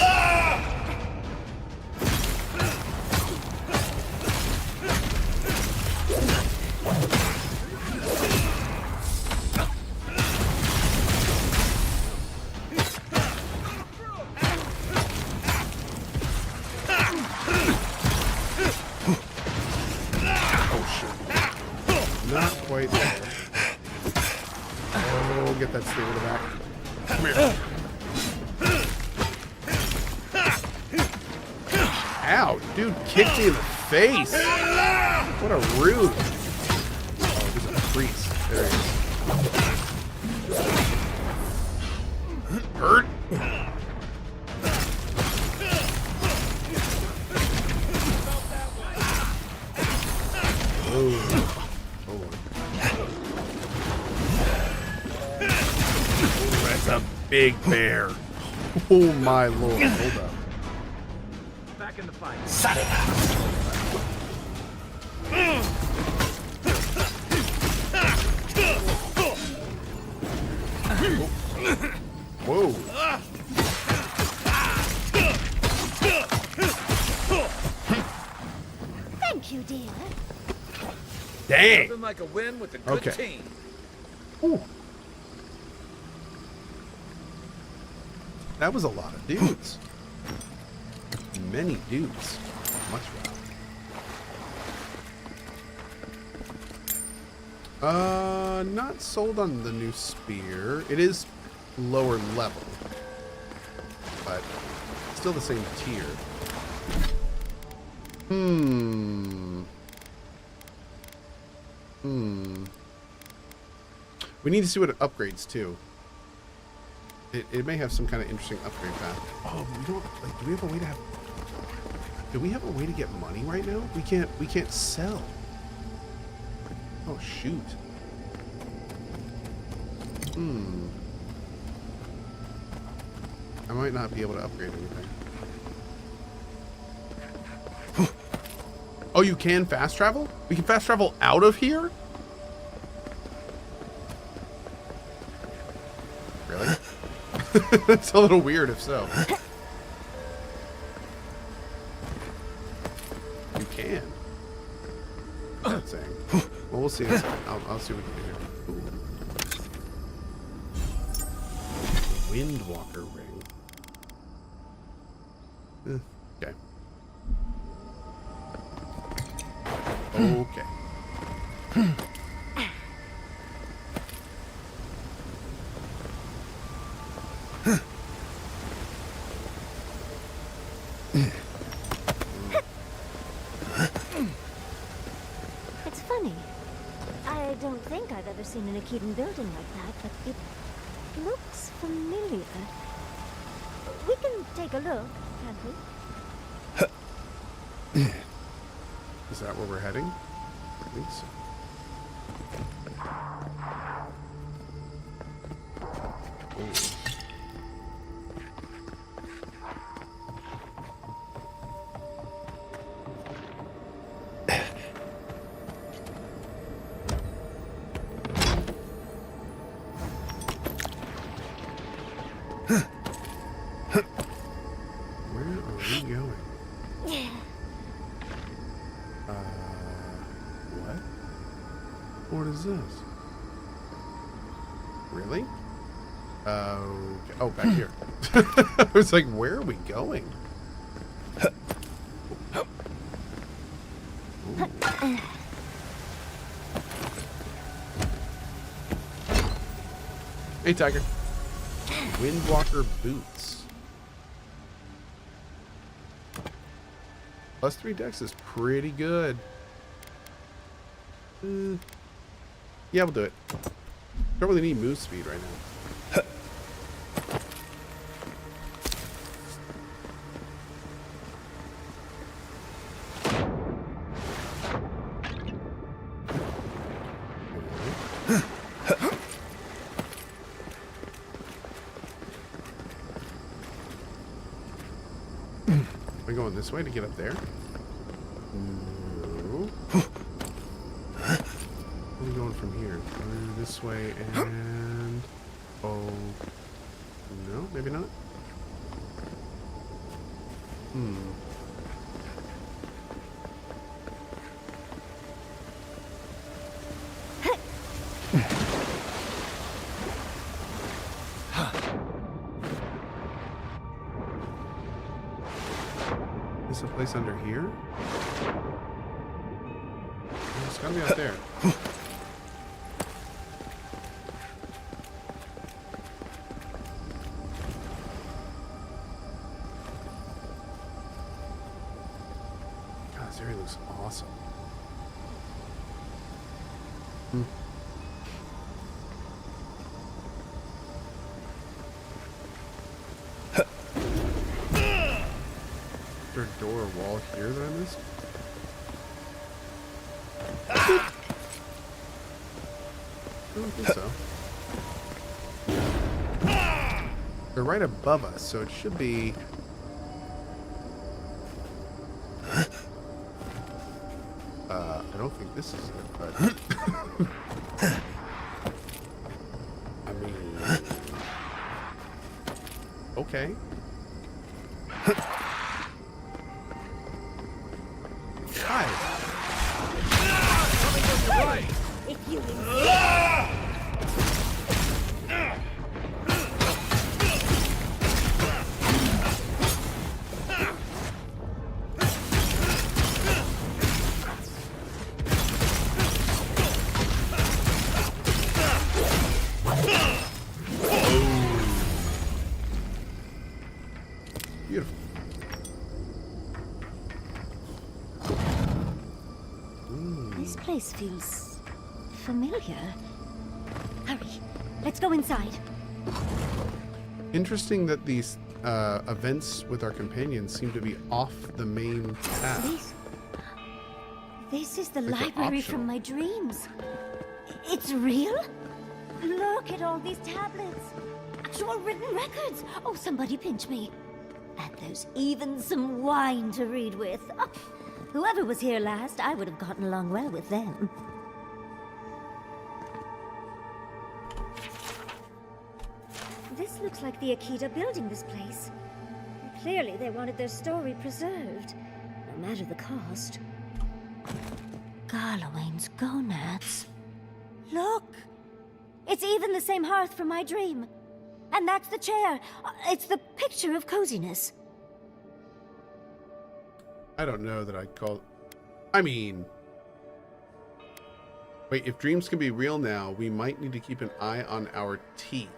Not quite there. Oh, get that steel in the back. Come here. Ow, dude kicked me in the face. What a rude. Oh, there's a priest. There he is. Hurt. Oh. That's a big bear. Oh my lord. Hold up. Back in the fight. Whoa. Thank you, dear. Dang. Nothing like a win with a good team. Ooh. That was a lot of dudes. Many dudes. Much rather. Not sold on the new spear. It is lower level, but still the same tier. We need to see what it upgrades too. It may have some kind of interesting upgrade path. Oh, we don't like. Do we have a way to have? Do we have a way to get money right now? We can't. We can't sell. Oh shoot. I might not be able to upgrade anything. Oh, you can fast travel? We can fast travel out of here? Really? That's a little weird if so. You can. What's that saying? Well, we'll see. I'll see what we can do here. Ooh. Windwalker ring. Okay. Okay. It's funny. I don't think I've ever seen an Akedan building like that, but it looks familiar. We can take a look, can't we? Is that where we're heading? I think so. is this? Really? Okay. Oh, back here. I was like, where are we going? Ooh. Hey, Tiger. Windwalker boots. +3 dex is pretty good. Yeah, we'll do it. Don't really need move speed right now. Am I going this way to get up there? No. Where are we going from here? This way and... Oh... No, maybe not? Is a place under here? Oh, it's gotta be out there. God, this area looks awesome. Is there a door or wall here that I missed? I don't think so. They're right above us, so it should be... I don't think this is it, but... I mean... Okay. Right. If you Beautiful. This place feels familiar. Hurry, let's go inside. Interesting that these events with our companions seem to be off the main path. This is the Like they're library optional. from my dreams. It's real? Look at all these tablets. Actual written records. Oh, somebody pinch me. And there's even some wine to read with. Oh, whoever was here last, I would have gotten along well with them. This looks like the Akita building this place. Clearly, they wanted their story preserved, no matter the cost. Garlawain's gonads. Look! It's even the same hearth from my dream. And that's the chair. It's the picture of coziness. I don't know that I'd call... I mean... Wait, if dreams can be real now, we might need to keep an eye on our teeth.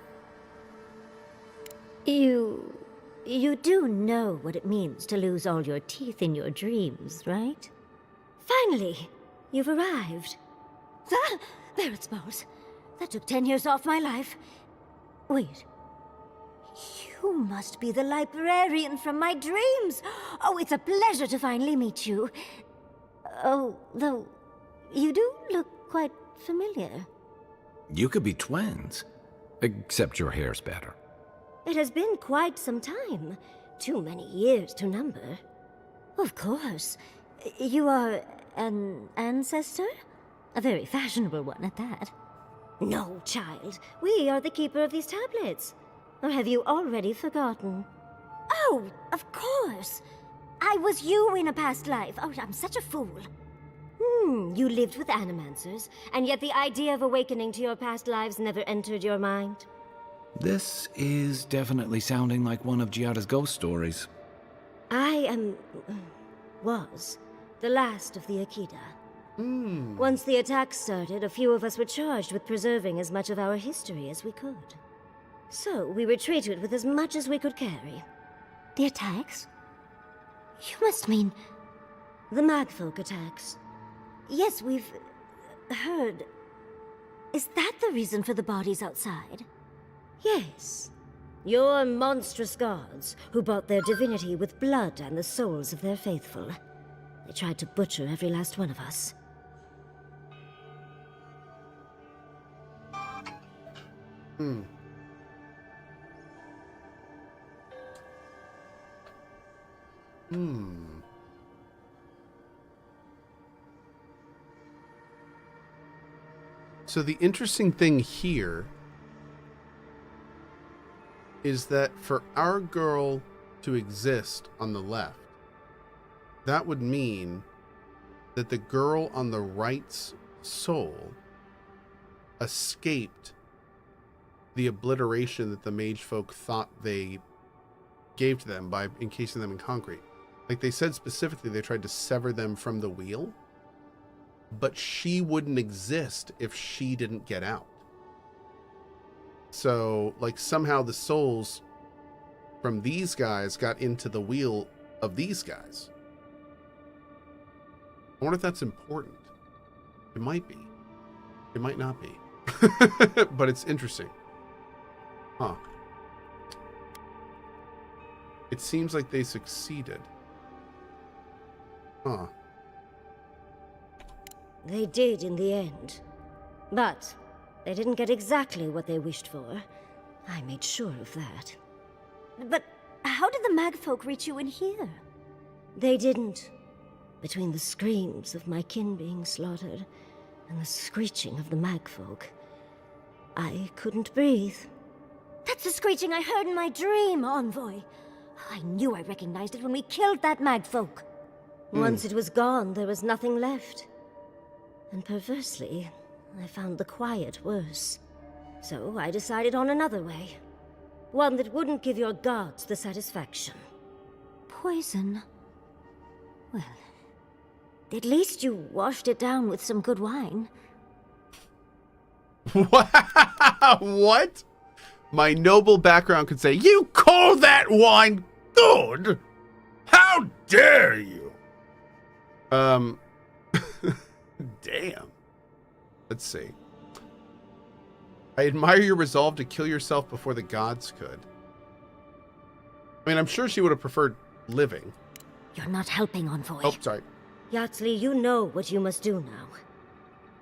You do know what it means to lose all your teeth in your dreams, right? Finally, you've arrived. Ah, there it smells. That took 10 years off my life. Wait. You must be the librarian from my dreams. Oh, it's a pleasure to finally meet you. Oh, though, you do look quite familiar. You could be twins. Except your hair's better. It has been quite some time. Too many years to number. Of course. You are an ancestor? A very fashionable one at that. No, child. We are the keeper of these tablets. Or have you already forgotten? Oh, of course. I was you in a past life. Oh, I'm such a fool. You lived with animancers, and yet the idea of awakening to your past lives never entered your mind? This is definitely sounding like one of Giada's ghost stories. Was the last of the Akita. Once the attacks started, a few of us were charged with preserving as much of our history as we could. So we retreated with as much as we could carry. The attacks? You must mean... The Magfolk attacks. Yes, we've... heard... Is that the reason for the bodies outside? Yes. Your monstrous gods, who bought their divinity with blood and the souls of their faithful. They tried to butcher every last one of us. So the interesting thing here is that for our girl to exist on the left, that would mean that the girl on the right's soul escaped the obliteration that the mage folk thought they gave to them by encasing them in concrete. Like they said specifically, they tried to sever them from the wheel, but she wouldn't exist if she didn't get out. So, like, somehow the souls from these guys got into the wheel of these guys. I wonder if that's important. It might be. It might not be. But it's interesting. Huh. It seems like they succeeded. Huh. They did in the end. But they didn't get exactly what they wished for. I made sure of that. But how did the Magfolk reach you in here? They didn't. Between the screams of my kin being slaughtered and the screeching of the Magfolk, I couldn't breathe. That's the screeching I heard in my dream, Envoy. I knew I recognized it when we killed that Magfolk. Once it was gone, there was nothing left. And perversely, I found the quiet worse. So I decided on another way. One that wouldn't give your gods the satisfaction. Poison? Well, at least you washed it down with some good wine. What? My noble background could say, "You call that wine good? How dare you?" Damn. Let's see. I admire your resolve to kill yourself before the gods could. I mean, I'm sure she would have preferred living. You're not helping, Envoy. Oh, sorry. Yatsley, you know what you must do now.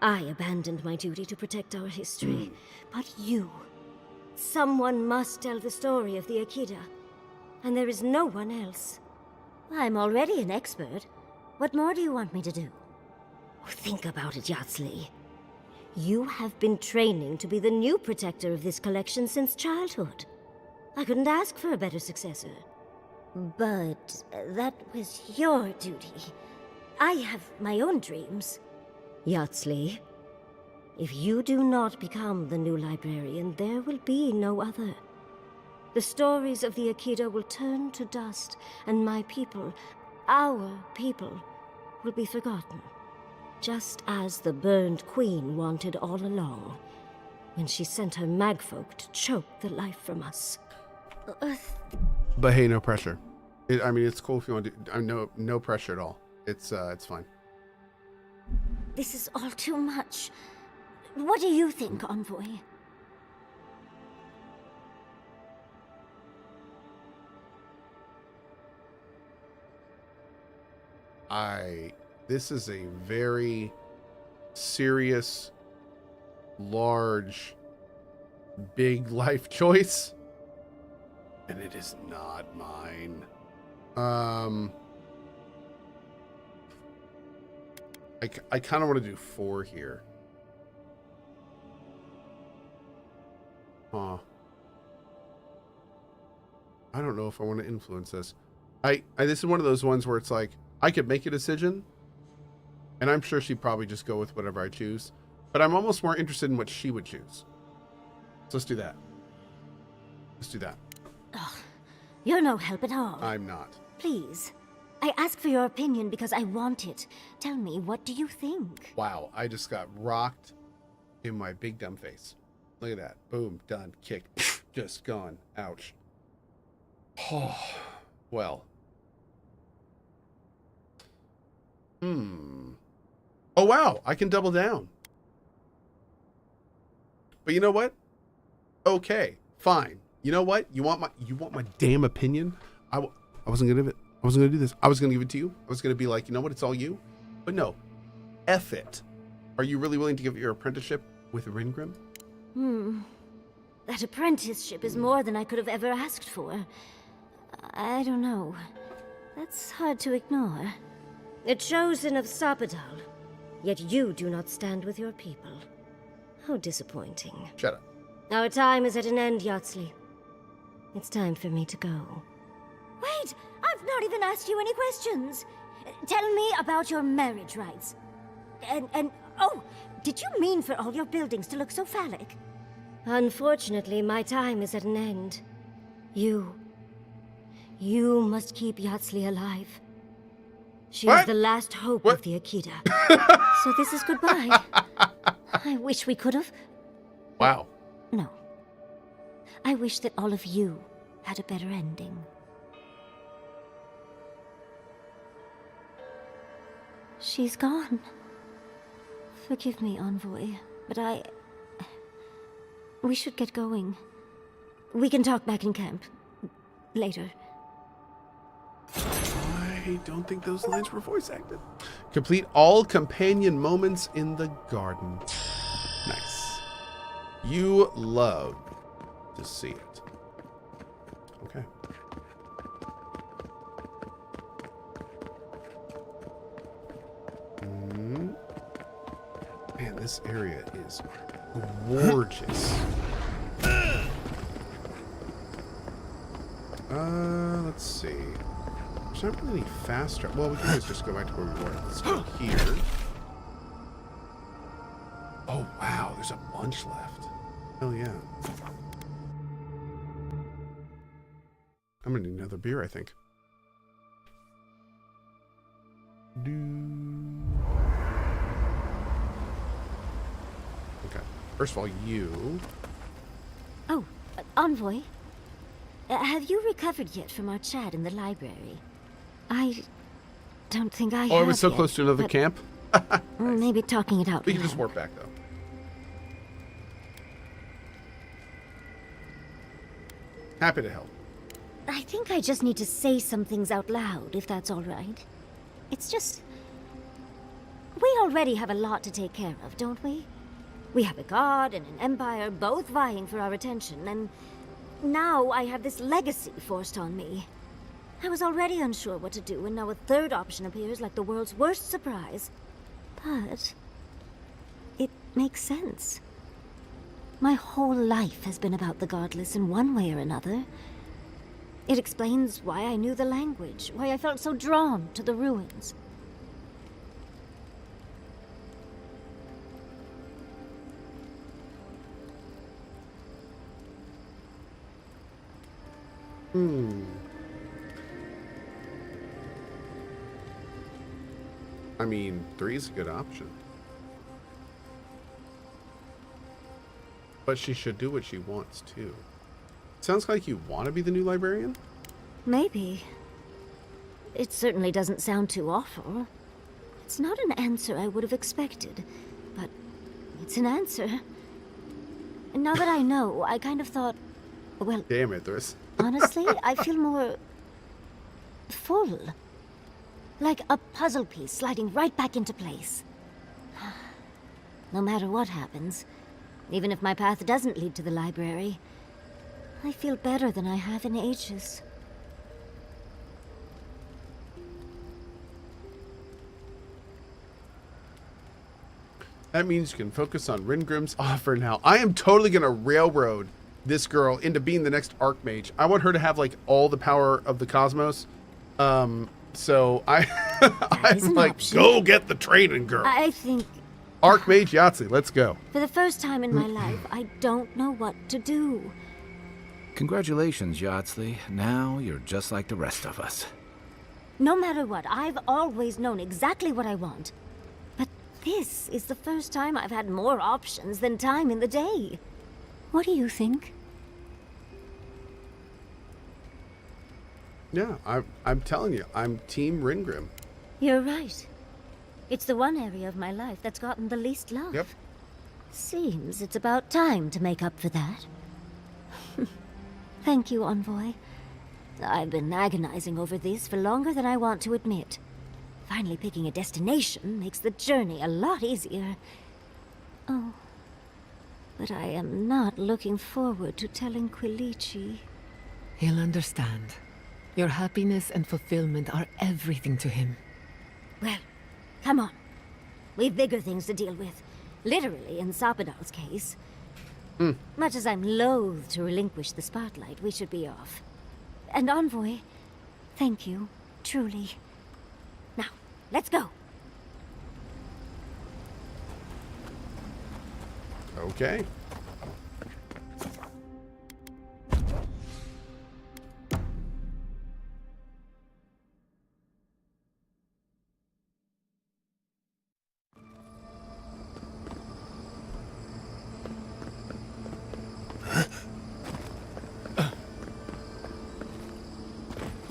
I abandoned my duty to protect our history, but you... Someone must tell the story of the Akita, and there is no one else. I'm already an expert. What more do you want me to do? Think about it, Yatsley. You have been training to be the new protector of this collection since childhood. I couldn't ask for a better successor. But that was your duty. I have my own dreams. Yatsley, if you do not become the new librarian, there will be no other. The stories of the Akita will turn to dust, and my people, our people, will be forgotten. Just as the burned queen wanted all along, when she sent her magfolk to choke the life from us. But hey, no pressure. I mean, it's cool if you want to. No pressure at all. It's fine. This is all too much. What do you think, Envoy? This is a very serious, large, big life choice, and it is not mine. I kind of want to do 4 here. Huh. I don't know if I want to influence this. This is one of those ones where it's like, I could make a decision, And I'm sure she'd probably just go with whatever I choose. But I'm almost more interested in what she would choose. So let's do that. Let's do that. Ugh, you're no help at all. I'm not. Please. I ask for your opinion because I want it. Tell me, what do you think? Wow, I just got rocked in my big dumb face. Look at that. Boom, done, kicked, just gone. Ouch. Oh, well. Oh, wow, I can double down. But you know what? Okay, fine. You know what? You want my damn opinion? I wasn't gonna give it. I wasn't gonna do this. I was gonna give it to you. I was gonna be like, you know what? It's all you. But no, F it. Are you really willing to give your apprenticeship with Ringrim? That apprenticeship is more than I could have ever asked for. I don't know. That's hard to ignore. A chosen of Sapadal, yet you do not stand with your people. How disappointing. Shut up. Our time is at an end, Yatsley. It's time for me to go. Wait! I've not even asked you any questions! Tell me about your marriage rights. And oh, did you mean for all your buildings to look so phallic? Unfortunately, my time is at an end. You must keep Yatsley alive. She is the last hope of the Akita. So this is goodbye. I wish we could have. Wow. No. I wish that all of you had a better ending. She's gone. Forgive me, Envoy, but we should get going. We can talk back in camp. Later. I don't think those lines were voice acted. Complete all companion moments in the garden. Nice. You love to see it. Okay. Man, this area is gorgeous. Let's see. There's not really any fast travel. Well, we can always just go back to where we were. Let's go here. Oh, wow. There's a bunch left. Hell yeah. I'm gonna need another beer, I think. Okay. First of all, you. Oh, Envoy. Have you recovered yet from our chat in the library? I don't think I have. Oh, I was so yet, close to another camp. Maybe talking it out We can loud. just warp back, though. Happy to help. I think I just need to say some things out loud, if that's all right. It's just... We already have a lot to take care of, don't we? We have a god and an empire both vying for our attention, and now I have this legacy forced on me. I was already unsure what to do, and now a third option appears like the world's worst surprise. But... it makes sense. My whole life has been about the godless in one way or another. It explains why I knew the language, why I felt so drawn to the ruins. I mean, 3 is a good option. But she should do what she wants, too. Sounds like you want to be the new librarian? Maybe. It certainly doesn't sound too awful. It's not an answer I would have expected, but it's an answer. And now that I know, I kind of thought, well... Damn it, there's... honestly, I feel more... full. Like a puzzle piece sliding right back into place. No matter what happens, even if my path doesn't lead to the library, I feel better than I have in ages. That means you can focus on Ringrim's offer now. I am totally going to railroad this girl into being the next Archmage. I want her to have, like, all the power of the cosmos. So I'm an like, option. go get the training girl. I think Archmage Yahtzee, let's go. for the first time in my life, I don't know what to do. Congratulations, Yahtzee. Now you're just like the rest of us. No matter what, I've always known exactly what I want. But this is the first time I've had more options than time in the day. What do you think? Yeah, I'm telling you, I'm Team Ringrim. You're right. It's the one area of my life that's gotten the least love. Yep. Seems it's about time to make up for that. Thank you, Envoy. I've been agonizing over this for longer than I want to admit. Finally picking a destination makes the journey a lot easier. Oh, but I am not looking forward to telling Quilici. He'll understand. Your happiness and fulfillment are everything to him. Well, come on. We've bigger things to deal with. Literally, in Sapadal's case. Much as I'm loath to relinquish the spotlight, we should be off. And Envoy, thank you, truly. Now, let's go. Okay.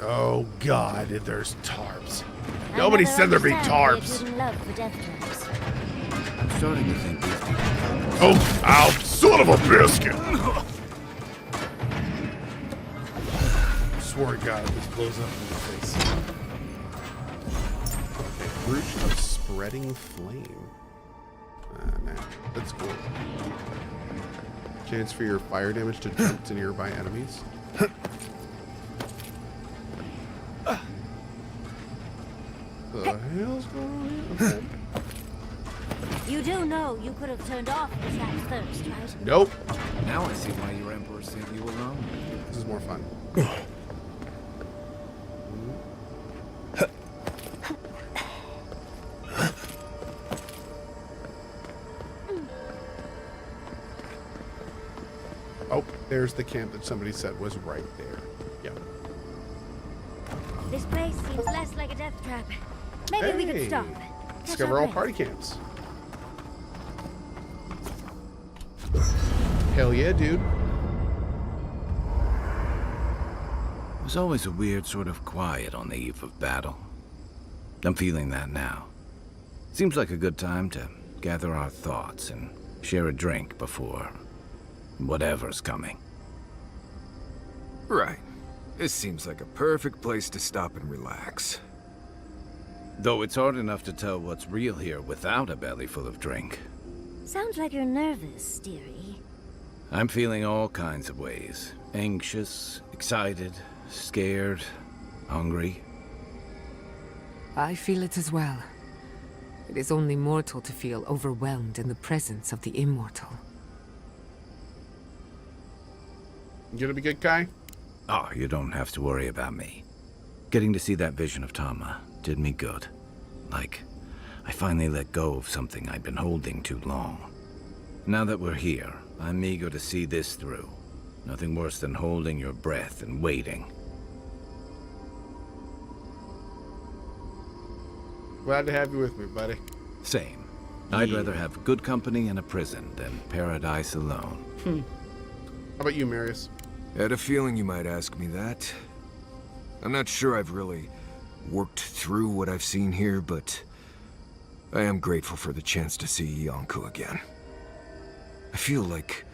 Oh God, there's tarps. Nobody said there'd be tarps. I'm starting to think these people... Oh, ow, son of a biscuit! Swear to God, this blows up in the face. Okay, Brooch of Spreading Flame. Nah, that's cool. Chance for your fire damage to jump to nearby enemies. The hell's going on here? Okay. You do know you could have turned off the Sap's thirst, right? Nope. Now I see why your Emperor sent you alone. This is more fun. Oh, there's the camp that somebody said was right there. Yep. This place seems less like a death trap. Maybe we could stop. Discover all party camps. Hell yeah, dude. It was always a weird sort of quiet on the eve of battle. I'm feeling that now. Seems like a good time to gather our thoughts and share a drink before whatever's coming. Right. This seems like a perfect place to stop and relax. Though it's hard enough to tell what's real here without a belly full of drink. Sounds like you're nervous, dearie. I'm feeling all kinds of ways. Anxious, excited, scared, hungry. I feel it as well. It is only mortal to feel overwhelmed in the presence of the immortal. You gonna be good, Kai? Oh, you don't have to worry about me. Getting to see that vision of Tama did me good. Like, I finally let go of something I'd been holding too long. Now that we're here, I'm eager to see this through. Nothing worse than holding your breath and waiting. Glad to have you with me, buddy. Same. I'd rather have good company in a prison than paradise alone. How about you, Marius? Had a feeling you might ask me that. I'm not sure I've really worked through what I've seen here, but I am grateful for the chance to see Yonko again. I feel like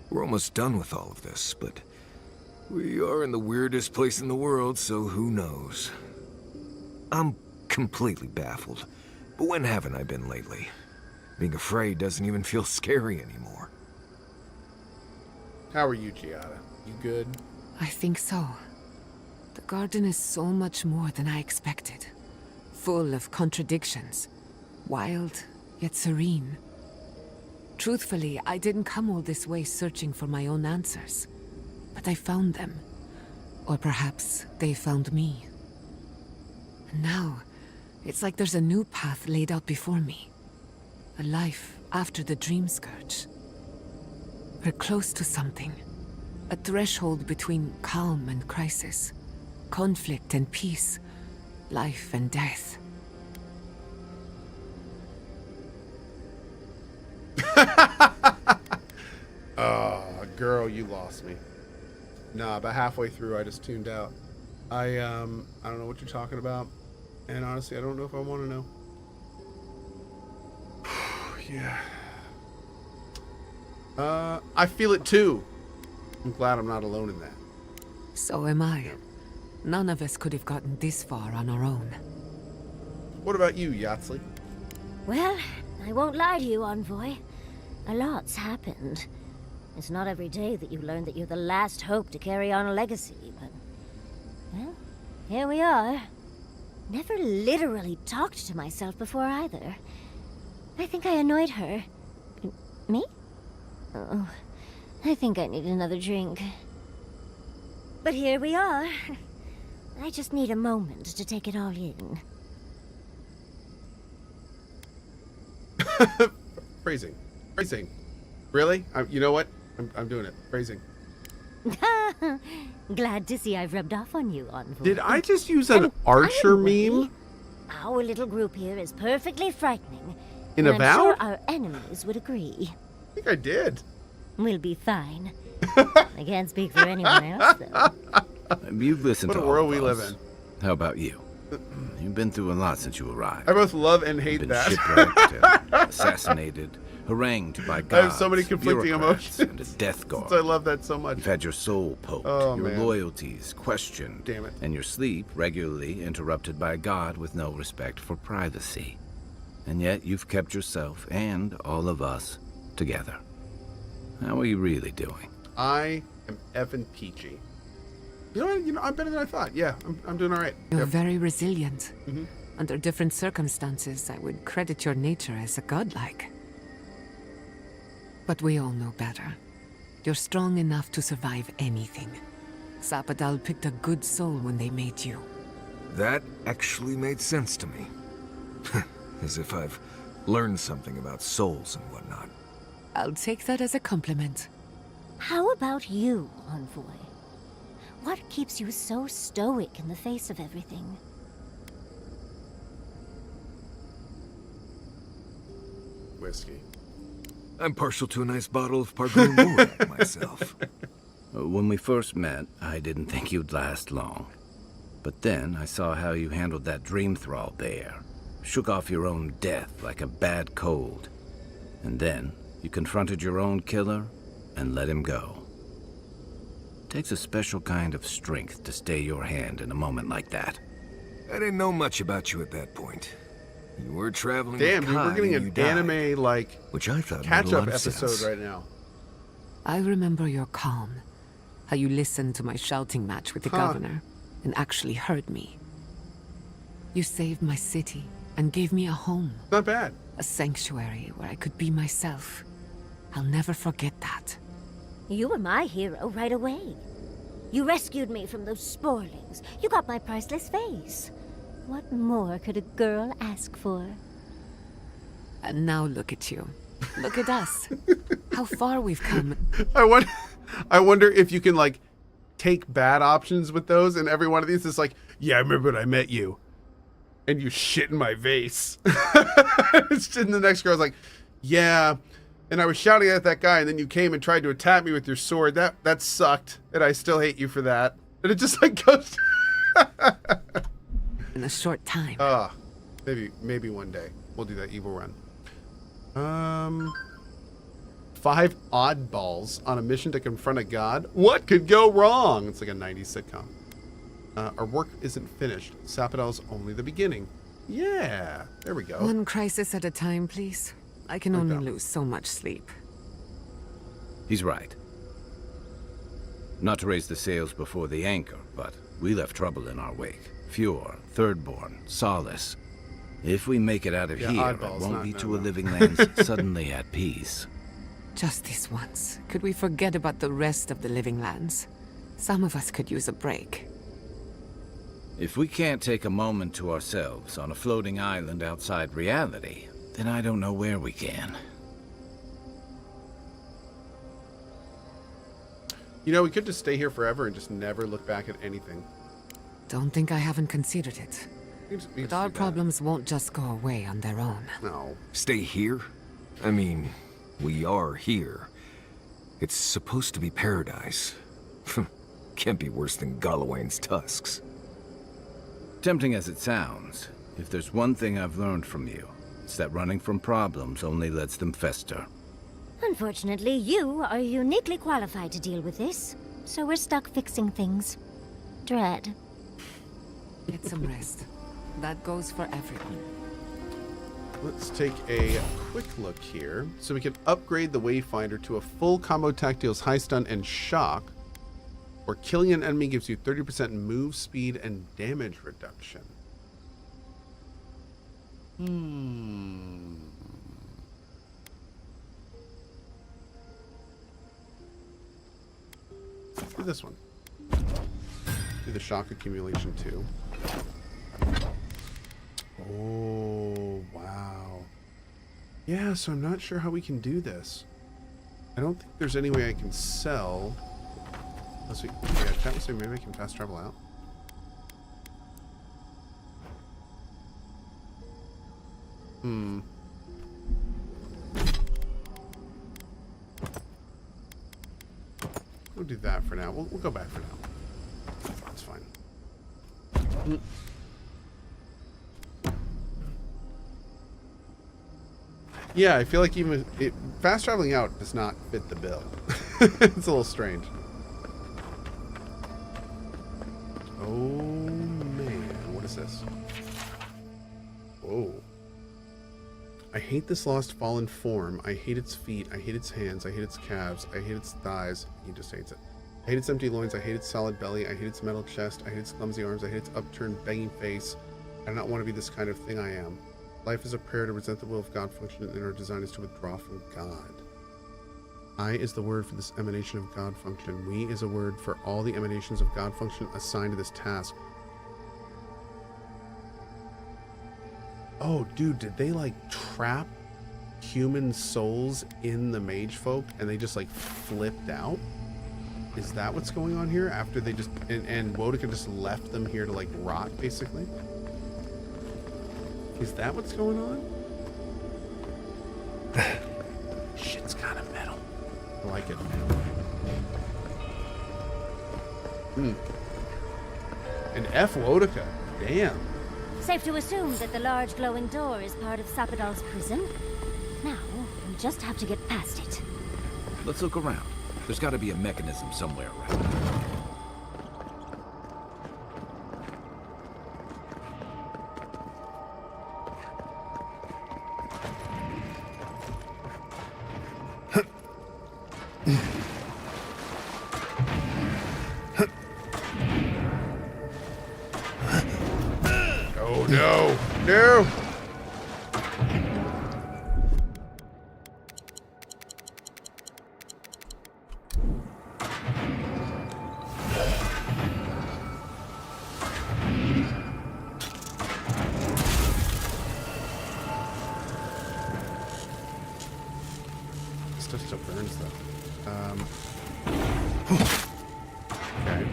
we're almost done with all of this, but we are in the weirdest place in the world, so who knows? I'm completely baffled, but when haven't I been lately? Being afraid doesn't even feel scary anymore. How are you, Giada? You good? I think so. The garden is so much more than I expected. Full of contradictions. Wild, yet serene. Truthfully, I didn't come all this way searching for my own answers. But I found them. Or perhaps they found me. And now, it's like there's a new path laid out before me. A life after the Dream Scourge. We're close to something. A threshold between calm and crisis. Conflict and peace. Life and death. Oh, girl, you lost me. Nah, about halfway through, I just tuned out. I don't know what you're talking about, and honestly, I don't know if I want to know. Yeah. I feel it too. I'm glad I'm not alone in that. So am I. None of us could have gotten this far on our own. What about you, Yahtzee? Well, I won't lie to you, Envoy. A lot's happened. It's not every day that you learn that you're the last hope to carry on a legacy, but... well, here we are. Never literally talked to myself before either. I think I annoyed her. Me? Oh, I think I need another drink. But here we are. I just need a moment to take it all in. Phrasing. Phrasing. Really? You know what? I'm doing it. Phrasing. Glad to see I've rubbed off on you, Envoy. Did I just use an Archer meme? Our little group here is perfectly frightening. In and I'm Avowed? sure our enemies would agree. I think I did. We'll be fine. I can't speak for anyone else, though. You've listened What to a world all we of live us. in. How about you? You've been through a lot since you arrived. I both love and hate You've been that. shipwrecked, and assassinated, harangued by gods, I have so many conflicting bureaucrats, emotions. and a death guard. I love that so much. You've had your soul poked, Oh, your man. loyalties questioned, Damn it. and your sleep regularly interrupted by a god with no respect for privacy. And yet you've kept yourself and all of us together. How are you really doing? I am effing peachy. You know what? I'm better than I thought. Yeah, I'm doing all right. You're Yep. very resilient. Mm-hmm. Under different circumstances, I would credit your nature as a godlike. But we all know better. You're strong enough to survive anything. Zapadal picked a good soul when they made you. That actually made sense to me. As if I've learned something about souls and whatnot. I'll take that as a compliment. How about you, Envoy? What keeps you so stoic in the face of everything? Whiskey. I'm partial to a nice bottle of Pargoon Borak myself. When we first met, I didn't think you'd last long. But then I saw how you handled that dream thrall there. Shook off your own death like a bad cold. And then you confronted your own killer and let him go. It takes a special kind of strength to stay your hand in a moment like that. I didn't know much about you at that point. You were traveling Damn, with dude, Kai we're getting and an you died, anime like which I thought made a catch-up lot of episode sense. right now. I remember your calm. How you listened to my shouting match with the governor and actually heard me. You saved my city and gave me a home. Not bad. A sanctuary where I could be myself. I'll never forget that. You were my hero right away. You rescued me from those sporlings. You got my priceless face. What more could a girl ask for? And now look at you. Look at us. How far we've come. I wonder if you can like take bad options with those, and every one of these is like, yeah, I remember when I met you, and you shit in my vase. And the next girl's like, yeah, and I was shouting at that guy, and then you came and tried to attack me with your sword. That sucked, and I still hate you for that. And it just like goes. In a short time. Maybe one day we'll do that evil run. 5 oddballs on a mission to confront a god. What could go wrong? It's like a 90s sitcom. Our work isn't finished. Zapadal's only the beginning. Yeah, there we go. One crisis at a time, please. I can only lose so much sleep. He's right. Not to raise the sails before the anchor, but we left trouble in our wake. Fjord, Thirdborn, Solace. If we make it out of here, it won't be to a living lands suddenly at peace. Just this once. Could we forget about the rest of the living lands? Some of us could use a break. If we can't take a moment to ourselves on a floating island outside reality, then I don't know where we can. You know, we could just stay here forever and just never look back at anything. Don't think I haven't considered it. We just But our do that. problems won't just go away on their own. No. Stay here? I mean, we are here. It's supposed to be paradise. Can't be worse than Galawain's tusks. Tempting as it sounds, if there's one thing I've learned from you, it's that running from problems only lets them fester. Unfortunately, you are uniquely qualified to deal with this, so we're stuck fixing things. Dread. Get some rest. That goes for everyone. Let's take a quick look here. So we can upgrade the Wayfinder to a full combo attack, deals high stun and shock, or killing an enemy gives you 30% move speed and damage reduction. Let's do this one. Do the shock accumulation too. Oh, wow. Yeah, so I'm not sure how we can do this. I don't think there's any way I can sell. Unless we, yeah, chat will say maybe I can fast travel out. We'll do that for now. We'll go back for now. That's fine. Yeah, I feel like even fast traveling out does not fit the bill. It's a little strange. Oh man, what is this? Whoa. I hate this lost fallen form. I hate its feet. I hate its hands. I hate its calves. I hate its thighs. He just hates it. I hate its empty loins. I hate its solid belly. I hate its metal chest. I hate its clumsy arms. I hate its upturned, begging face. I do not want to be this kind of thing I am. Life is a prayer to resent the will of God function, and our design is to withdraw from God. I is the word for this emanation of God function. We is a word for all the emanations of God function assigned to this task. Oh, dude, did they like trap human souls in the mage folk and they just like flipped out? Is that what's going on here? After they just and Wodika just left them here to like rot, basically? Is that what's going on? Shit's kind of metal. I like it. And F Wodika. Damn. Safe to assume that the large glowing door is part of Sapadal's prison. Now, we just have to get past it. Let's look around. There's got to be a mechanism somewhere around. Oh no! No! Stuff still burns though. Okay.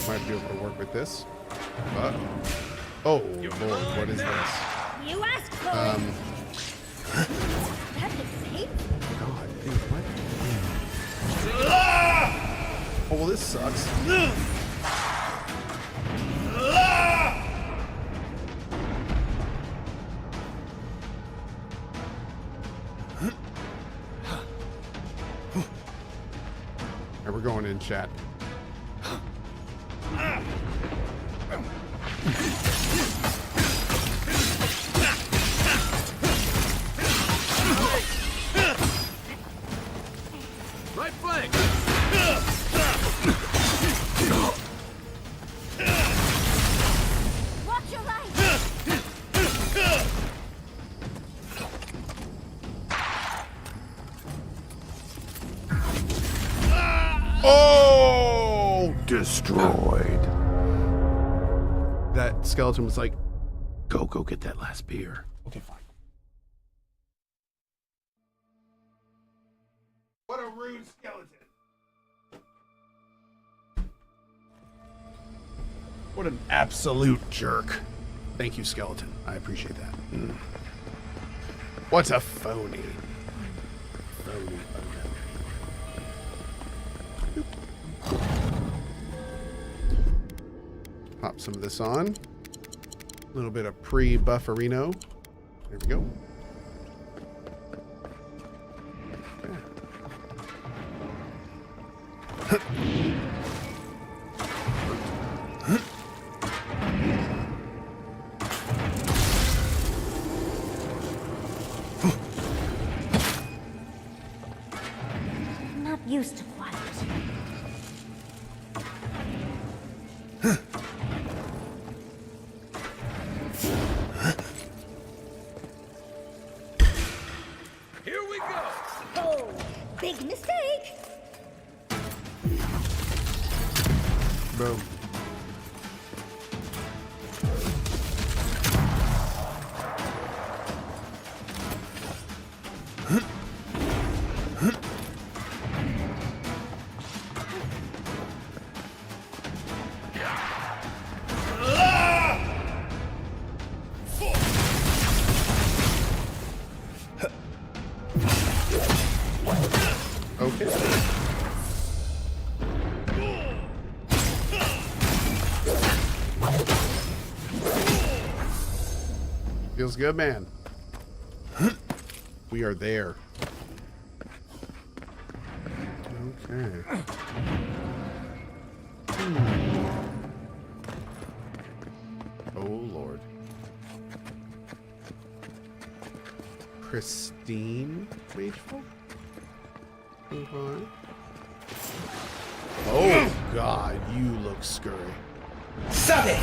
Might be able to work with this. Oh lord, what is this? You asked for it! That looks painful. God, dude, what? Oh well, this sucks. Alright, we're going in, chat. Right flank! Watch your right! Oh destroyed. That skeleton was like, Go get that last beer. okay, fine. What a rude skeleton. What an absolute jerk. Thank you, skeleton. I appreciate that. What a phony. Phony. Pop some of this on. A little bit of pre-bufferino. There we go. I'm not used to quiet. Here we go! Oh, big mistake! Boom. Okay. Feels good, man. We are there. Okay. Oh, Lord. Pristine Mageful? Okay. Oh, God, you look scurry. Stop it!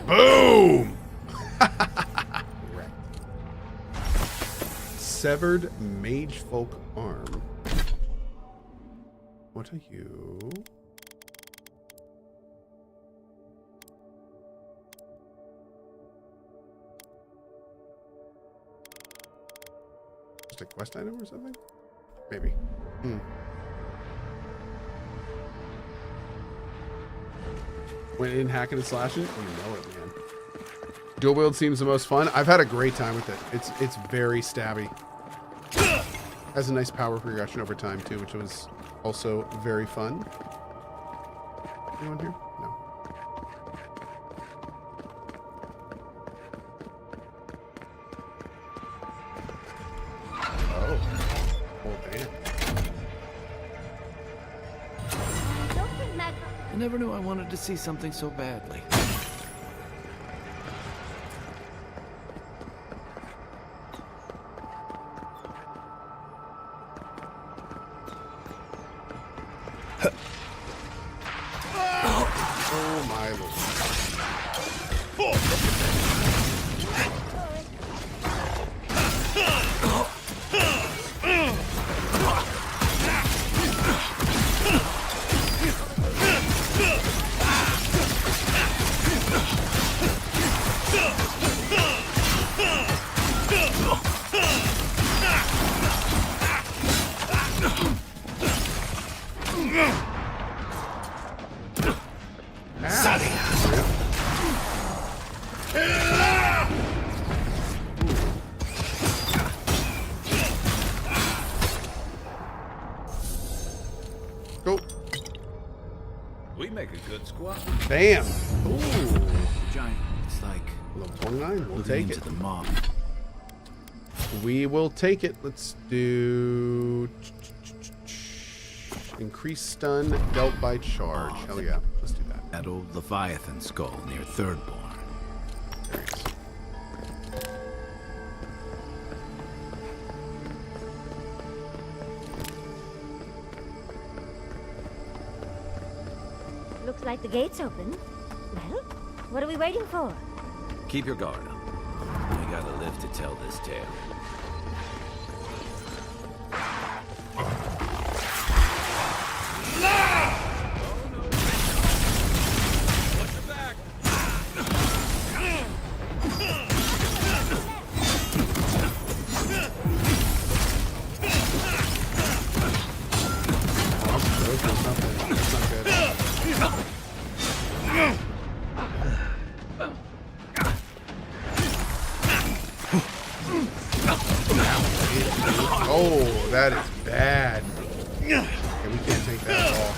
Boom! Severed mage folk arm. What are you? Just a quest item or something? Maybe. When in hacking and slashing, you know it, man. Dual wield seems the most fun. I've had a great time with it. It's very stabby. Has a nice power progression over time too, which was also very fun. Anyone here? No. Oh. Oh, damn. I never knew I wanted to see something so badly. Oh my lord. Go. We make a good squad. Bam. Ooh. Giant. It's like Level 29. We'll take it. The mob. We will take it. Let's do increase stun dealt by charge. Hell yeah. Let's do that. That old Leviathan skull near Thirdborn. There he is. like the gate's open. Well, what are we waiting for? Keep your guard up. We gotta live to tell this tale. Oh, that is bad. And we can't take that at all.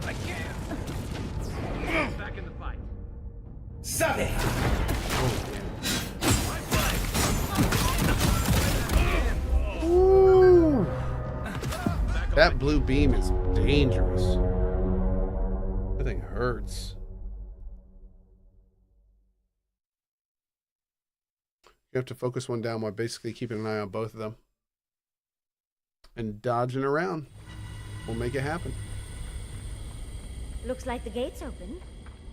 I can't. Back in the fight. Sade. Ooh. That blue beam is dangerous. That thing hurts. You have to focus one down while basically keeping an eye on both of them. And dodging around. We'll make it happen. Looks like the gate's open.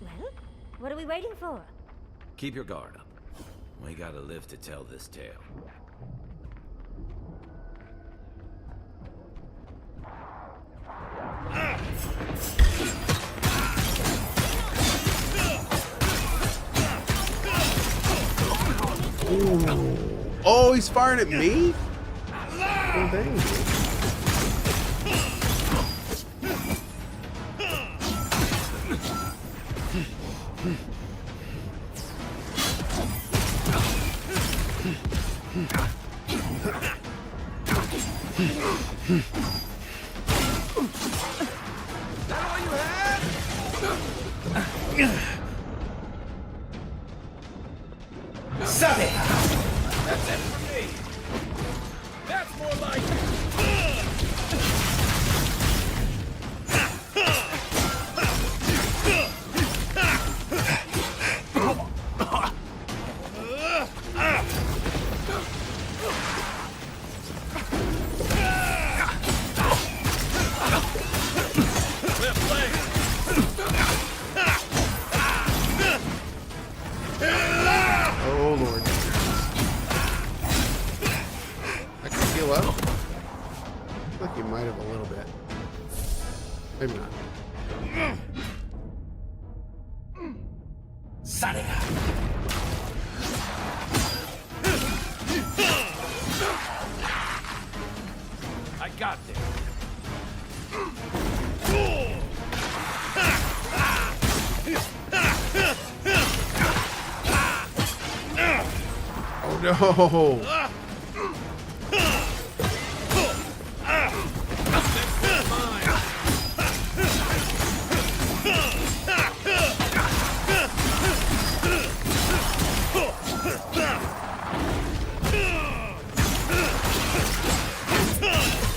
Well, what are we waiting for? Keep your guard up. We gotta live to tell this tale. Ooh. Oh, he's firing at me? Oh, dang. Sade. That's it for me. That's more like Oh, Lord. I can heal up. I feel like you might have a little bit. Maybe not. Sadega. I got this. Oh, no.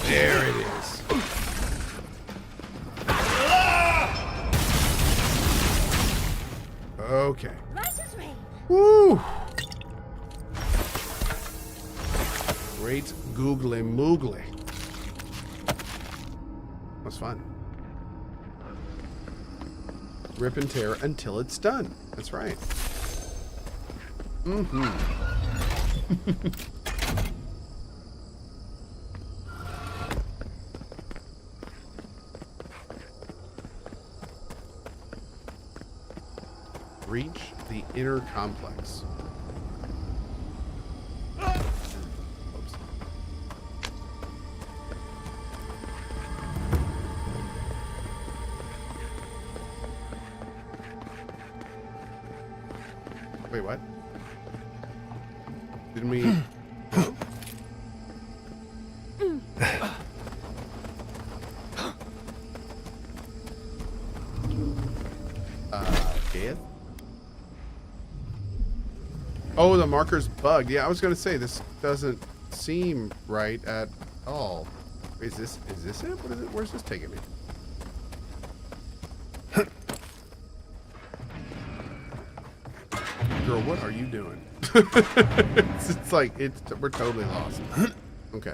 There it is. Okay. Woo! Great googly moogly. That's fun. Rip and tear until it's done. That's right. Mm-hmm. Reach the inner complex. Oops. Wait, what? Didn't we? Dead? Oh, the marker's bugged. Yeah, I was gonna say this doesn't seem right at all. Is this it? What is it? Where's this taking me? Girl, what are you doing? It's like, we're totally lost. Okay.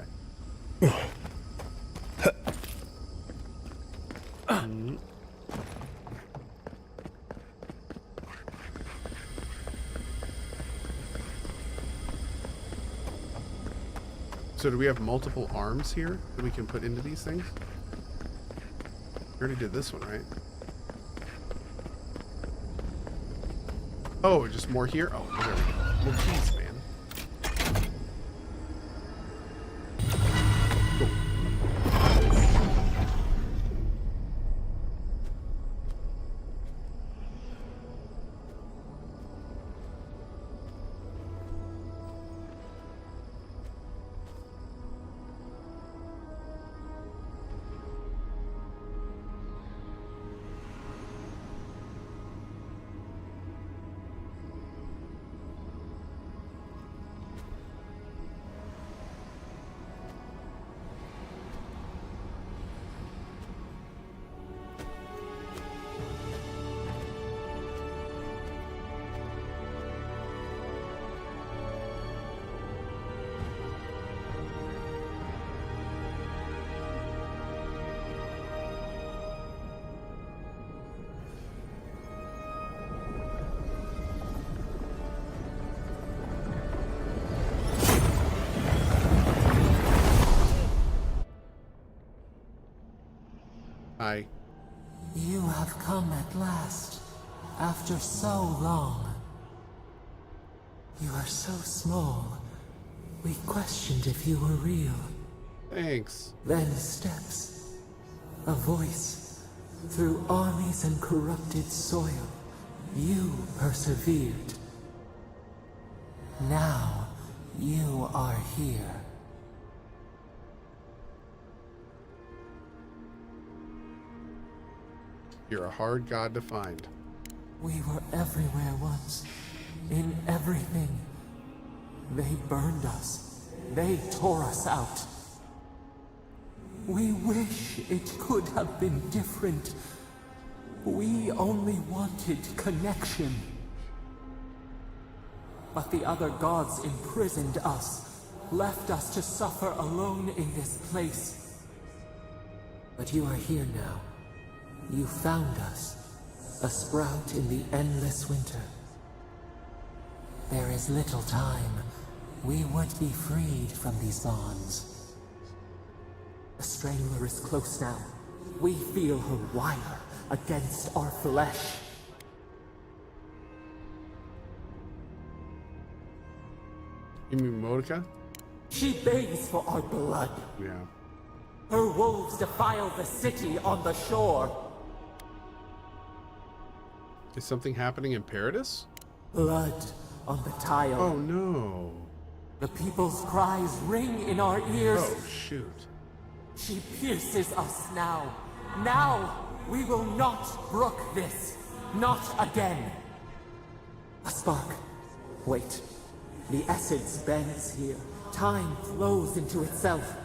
So do we have multiple arms here that we can put into these things? We already did this one, right? Oh, just more here? Oh, there we go. Well, geez, man. Cool. Hi. You have come at last, after so long. You are so small. We questioned if you were real. Thanks. Then steps. A voice. Through armies and corrupted soil, you persevered. Now, you are here. You're a hard god to find. We were everywhere once, in everything. They burned us. They tore us out. We wish it could have been different. We only wanted connection. But the other gods imprisoned us, left us to suffer alone in this place. But you are here now. You found us, a sprout in the endless winter. There is little time. We would be freed from these bonds. The Strangler is close now. We feel her wire against our flesh. You mean Modica? She begs for our blood. Yeah. Her wolves defile the city on the shore. Is something happening in Paradis? Blood on the tile. Oh no. The people's cries ring in our ears. Oh shoot. She pierces us now. Now we will not brook this. Not again. A spark. Wait. The essence bends here. Time flows into itself.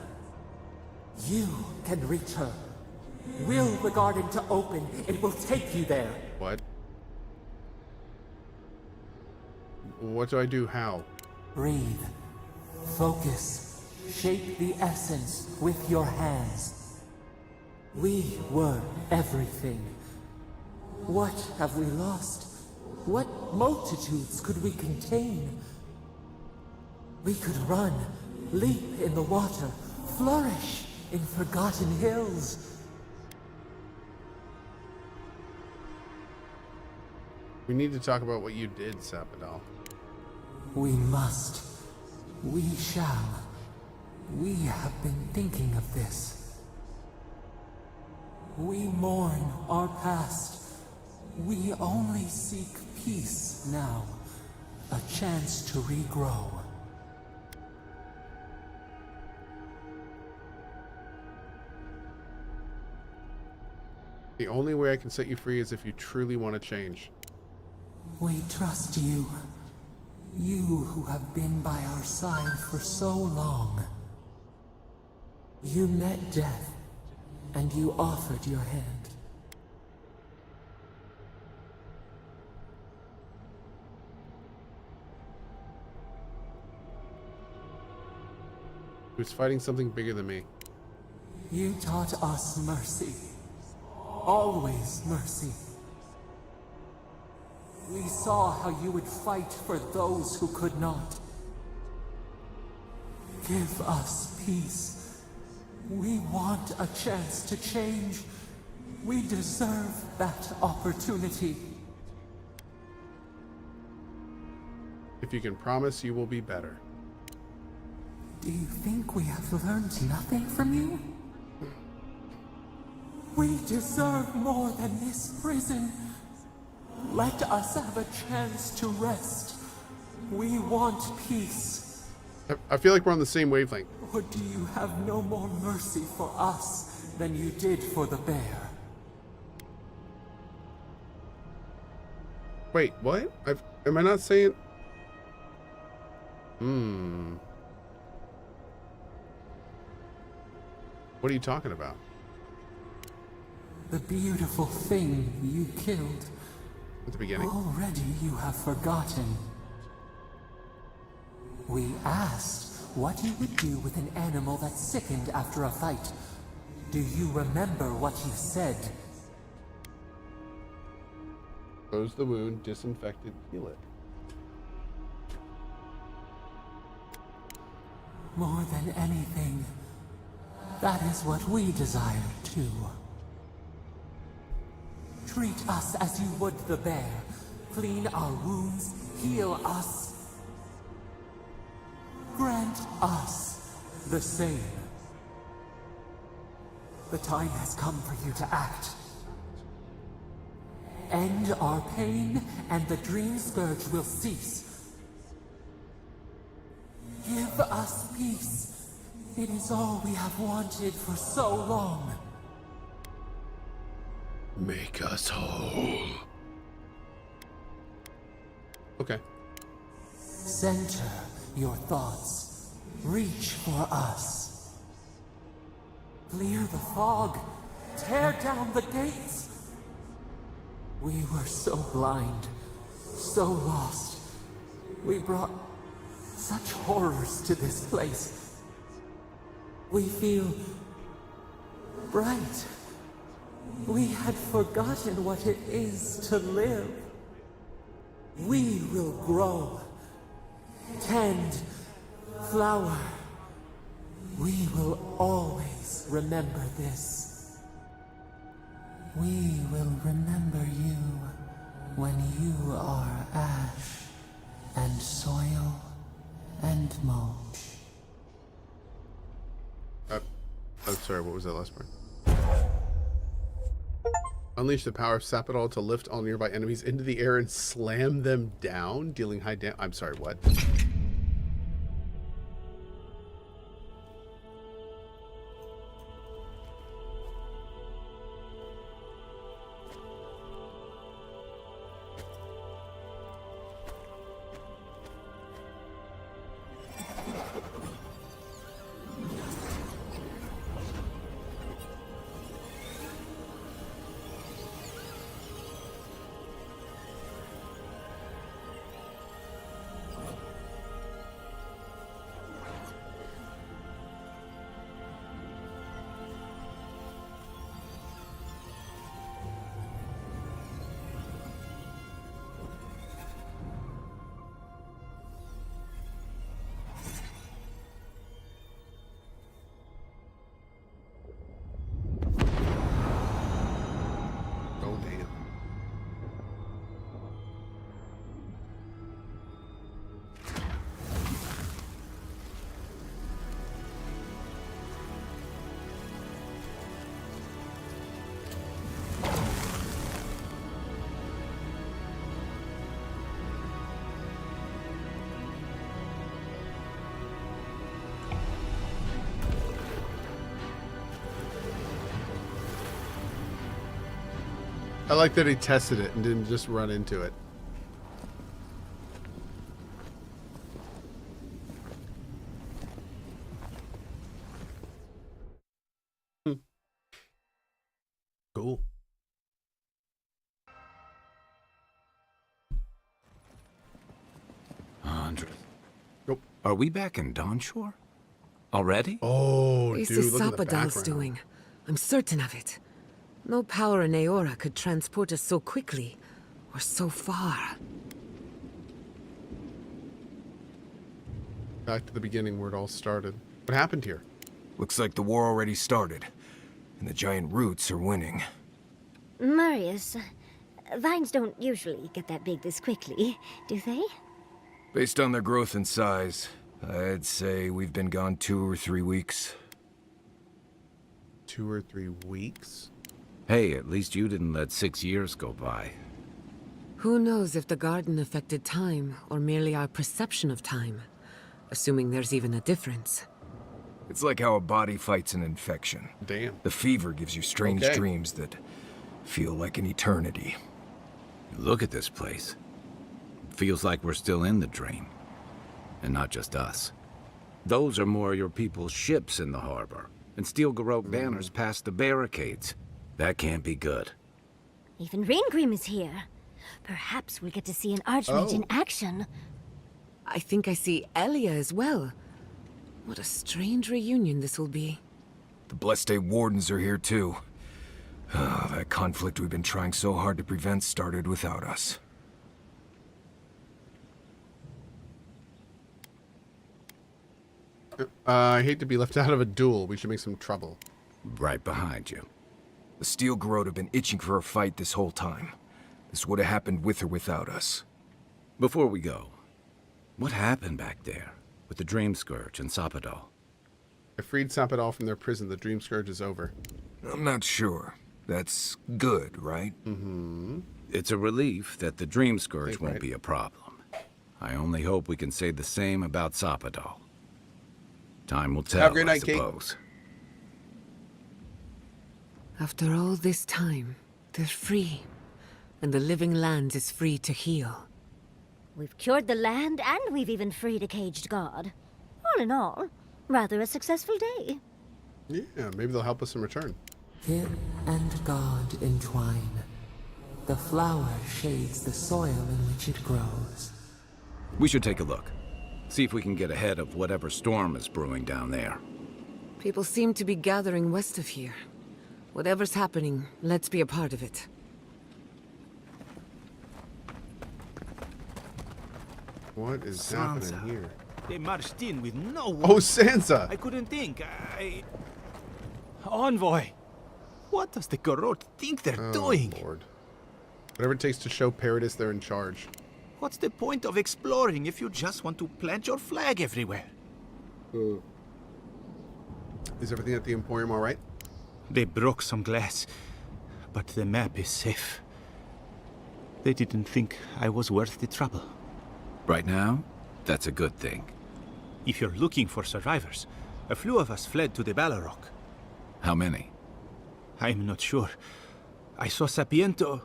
You can reach her. Will the garden to open, it will take you there. What? What do I do? How? Breathe. Focus. Shape the essence with your hands. We were everything. What have we lost? What multitudes could we contain? We could run, leap in the water, flourish in forgotten hills. We need to talk about what you did, Sapadal. We must. We shall. We have been thinking of this. We mourn our past. We only seek peace now. A chance to regrow. The only way I can set you free is if you truly want to change. We trust you. You who have been by our side for so long. You met death, and you offered your hand. Who's fighting something bigger than me. You taught us mercy. Always mercy. We saw how you would fight for those who could not. Give us peace. We want a chance to change. We deserve that opportunity. If you can promise you will be better. Do you think we have learned nothing from you? We deserve more than this prison. Let us have a chance to rest. We want peace. I feel like we're on the same wavelength. Or do you have no more mercy for us than you did for the bear? Wait, what? Am I not saying... What are you talking about? The beautiful thing you killed. At the beginning? Already you have forgotten. We asked what you would do with an animal that sickened after a fight. Do you remember what you said? Close the wound, disinfect it, heal it. More than anything, that is what we desire too. Treat us as you would the bear. Clean our wounds, heal us. Grant us the same. The time has come for you to act. End our pain, and the dream scourge will cease. Give us peace. It is all we have wanted for so long. Make us whole. Okay. Center your thoughts. Reach for us. Clear the fog. Tear down the gates. We were so blind, so lost. We brought such horrors to this place. We feel bright. We had forgotten what it is to live. We will grow, tend, flower. We will always remember this. We will remember you when you are ash and soil and mulch. I'm sorry, what was that last part? Unleash the power of Sapidol to lift all nearby enemies into the air and slam them down, dealing high damage. I'm sorry, what? I like that he tested it and didn't just run into it. Cool. Andres. Nope. Are we back in Dawnshore? Already? Oh, This dude, is look at the Sapadal's background. doing. I'm certain of it. No power in Aora could transport us so quickly, or so far. Back to the beginning where it all started. What happened here? Looks like the war already started, and the giant roots are winning. Marius, vines don't usually get that big this quickly, do they? Based on their growth and size, I'd say we've been gone 2 or 3 weeks. 2 or 3 weeks? Hey, at least you didn't let 6 years go by. Who knows if the garden affected time, or merely our perception of time? Assuming there's even a difference. It's like how a body fights an infection. Damn. The fever gives you strange dreams that feel like an eternity. Look at this place. Feels like we're still in the dream. And not just us. Those are more your people's ships in the harbor. And steel Garrote banners past the barricades. That can't be good. Even Reingrim is here. Perhaps we'll get to see an Archmage in action. I think I see Elia as well. What a strange reunion this will be. The Bleste Wardens are here too. That conflict we've been trying so hard to prevent started without us. I hate to be left out of a duel. We should make some trouble. Right behind you. The Steel Garrote have been itching for a fight this whole time. This would have happened with or without us. Before we go, what happened back there with the Dream Scourge and Sapadal? I freed Sapadal from their prison. The Dream Scourge is over. I'm not sure. That's good, right? Mm-hmm. It's a relief that the Dream Scourge won't be a problem. I only hope we can say the same about Sapadal. Time will tell, Have a great night, I suppose. After all this time, they're free. And the living land is free to heal. We've cured the land, and we've even freed a caged god. All in all, rather a successful day. Yeah, maybe they'll help us in return. Him and God entwine. The flower shades the soil in which it grows. We should take a look. See if we can get ahead of whatever storm is brewing down there. People seem to be gathering west of here. Whatever's happening, let's be a part of it. What is happening here? They marched in with no one. Oh, Sansa! I couldn't think. Envoy! What does the Garrote think they're doing? Lord. Whatever it takes to show Paradis they're in charge. What's the point of exploring if you just want to plant your flag everywhere? Is everything at the Emporium all right? They broke some glass, but the map is safe. They didn't think I was worth the trouble. Right now, that's a good thing. If you're looking for survivors, a few of us fled to the Balrog. How many? I'm not sure. I saw Sapiento.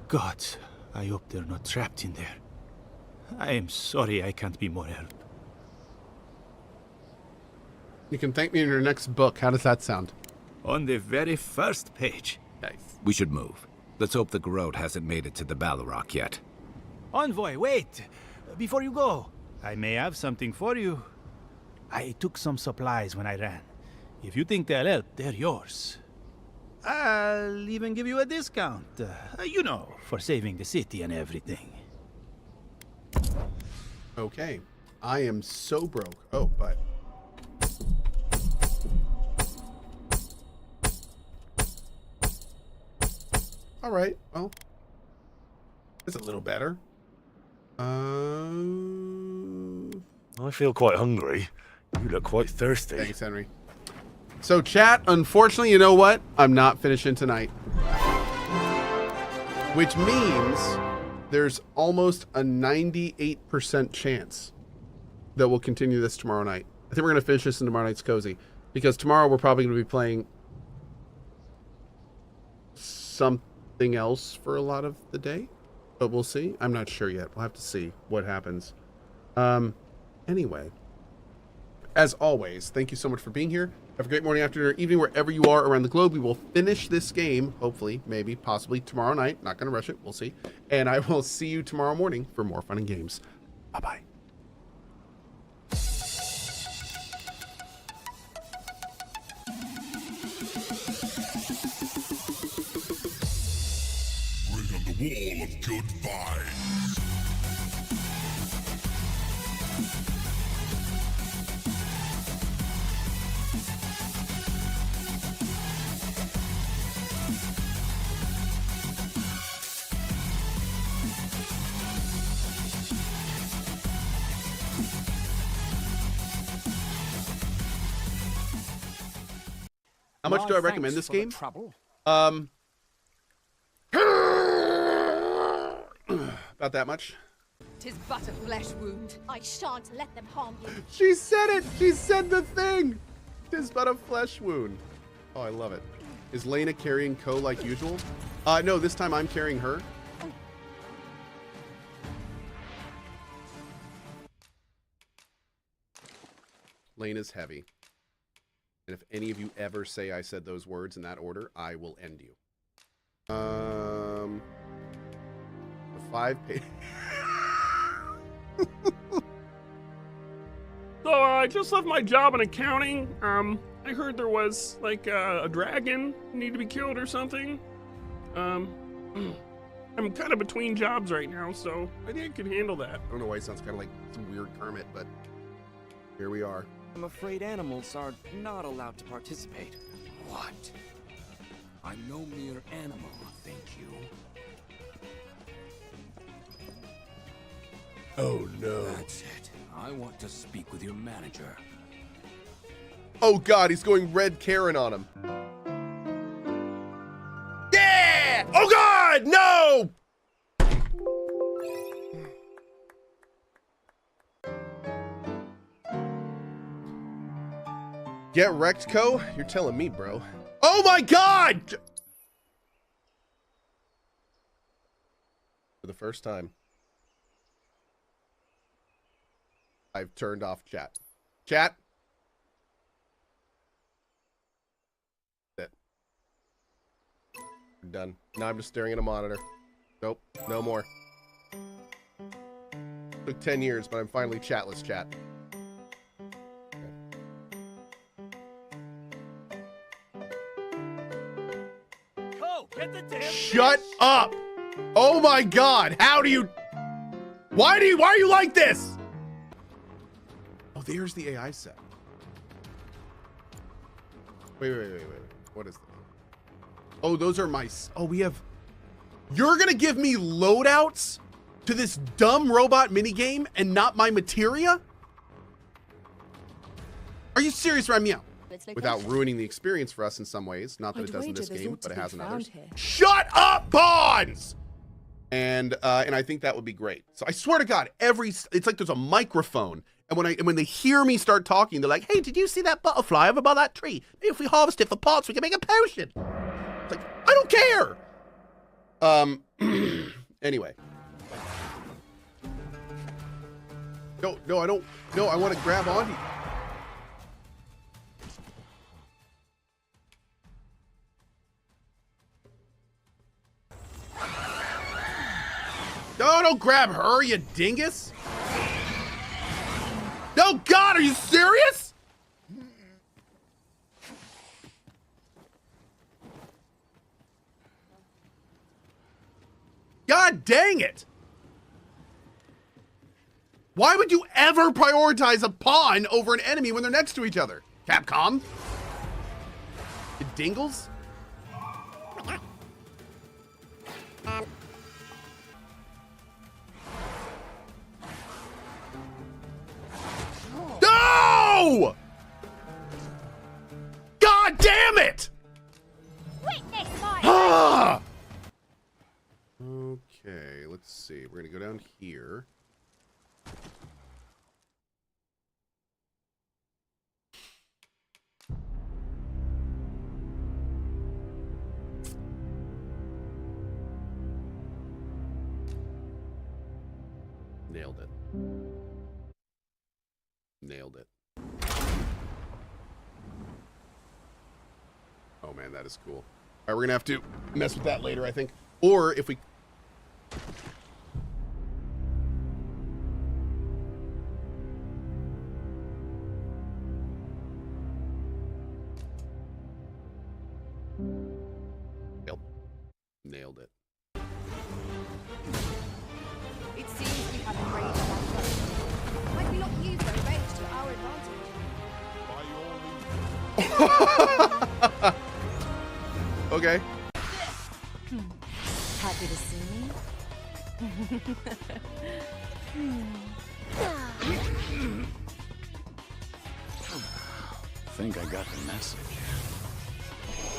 God, I hope they're not trapped in there. I am sorry I can't be more help. You can thank me in your next book. How does that sound? On the very first page. Nice. We should move. Let's hope the Garrote hasn't made it to the Balrog yet. Envoy, wait! Before you go, I may have something for you. I took some supplies when I ran. If you think they'll help, they're yours. I'll even give you a discount. You know, for saving the city and everything. Okay. I am so broke. Oh, but... Alright, well... It's a little better. I feel quite hungry. You look quite thirsty. Thanks, Henry. So, chat, unfortunately, you know what? I'm not finishing tonight. Which means there's almost a 98% chance that we'll continue this tomorrow night. I think we're going to finish this in tomorrow night's Cozy. Because tomorrow we're probably going to be playing something else for a lot of the day. But we'll see. I'm not sure yet. We'll have to see what happens. Anyway. As always, thank you so much for being here. Have a great morning, afternoon, or evening, wherever you are around the globe. We will finish this game, hopefully, maybe, possibly tomorrow night. Not going to rush it. We'll see. And I will see you tomorrow morning for more fun and games. Bye-bye. wall of good vibes. How much do I recommend this game? About that much. 'Tis but a flesh wound. I shan't let them harm you. She said it! She said the thing! 'Tis but a flesh wound. Oh, I love it. Is Lena carrying Cohh like usual? No, this time I'm carrying her. Lena's heavy. And if any of you ever say I said those words in that order, I will end you. The 5 page. So I just left my job in accounting. I heard there was like a dragon need to be killed or something. I'm kind of between jobs right now, so I think I could handle that. I don't know why it sounds kind of like some weird Kermit, but here we are. I'm afraid animals are not allowed to participate. What? I'm no mere animal, thank you. Oh no. That's it. I want to speak with your manager. Oh god, he's going red Karen on him. Yeah! Oh god, no! Get wrecked, Cohh? You're telling me, bro. Oh my god! For the first time, I've turned off chat. Chat? That's it. We're done. Now I'm just staring at a monitor. Nope, no more. Took 10 years, but I'm finally chatless, chat. Shut up! Oh my god, how do you... Why are you like this? Oh, there's the AI set. Wait. What is that? Oh, those are my... Oh, we have... You're gonna give me loadouts to this dumb robot minigame and not my materia? Are you serious, Ramia? Without ruining the experience for us in some ways. Not that it does in this game, but it has in others. Shut up, Bonds! And I think that would be great. So I swear to God, it's like there's a microphone. And when they hear me start talking, they're like, hey, did you see that butterfly over by that tree? Maybe if we harvest it for parts, we can make a potion. It's like, I don't care. Anyway. No, I don't. No, I want to grab onto you. No, don't grab her, you dingus. No, God, are you serious? God dang it. Why would you ever prioritize a pawn over an enemy when they're next to each other? Capcom? You dingles? No! God damn it! Ah! Okay, let's see. We're gonna go down here. Nailed it. Nailed it. Oh man, that is cool. All right, we're gonna have to mess with that later, I think. Or if we... Nailed it. It seems we have a rage of our foe. Might we not use their rage to our advantage? Okay. Happy to see me? Think I got the message.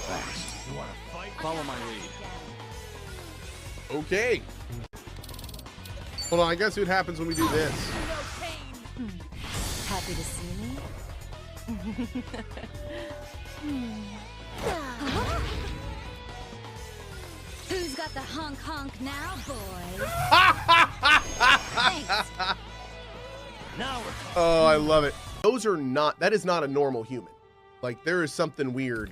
Thanks. You want to fight? Follow my lead. Okay. Hold on, I guess what happens when we do this. Happy to see me? Who's got the honk now, boys? Now we're Oh, I love it. Those are not, that is not a normal human. Like, there is something weird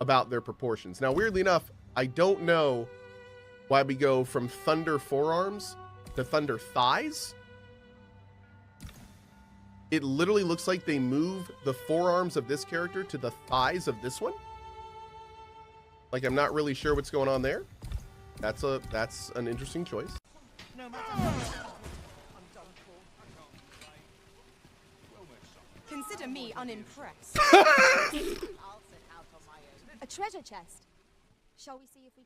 about their proportions. Now, weirdly enough, I don't know why we go from thunder forearms to thunder thighs. It literally looks like they move the forearms of this character to the thighs of this one. Like, I'm not really sure what's going on there. That's an interesting choice. Consider me unimpressed. A treasure chest. Shall we see if we...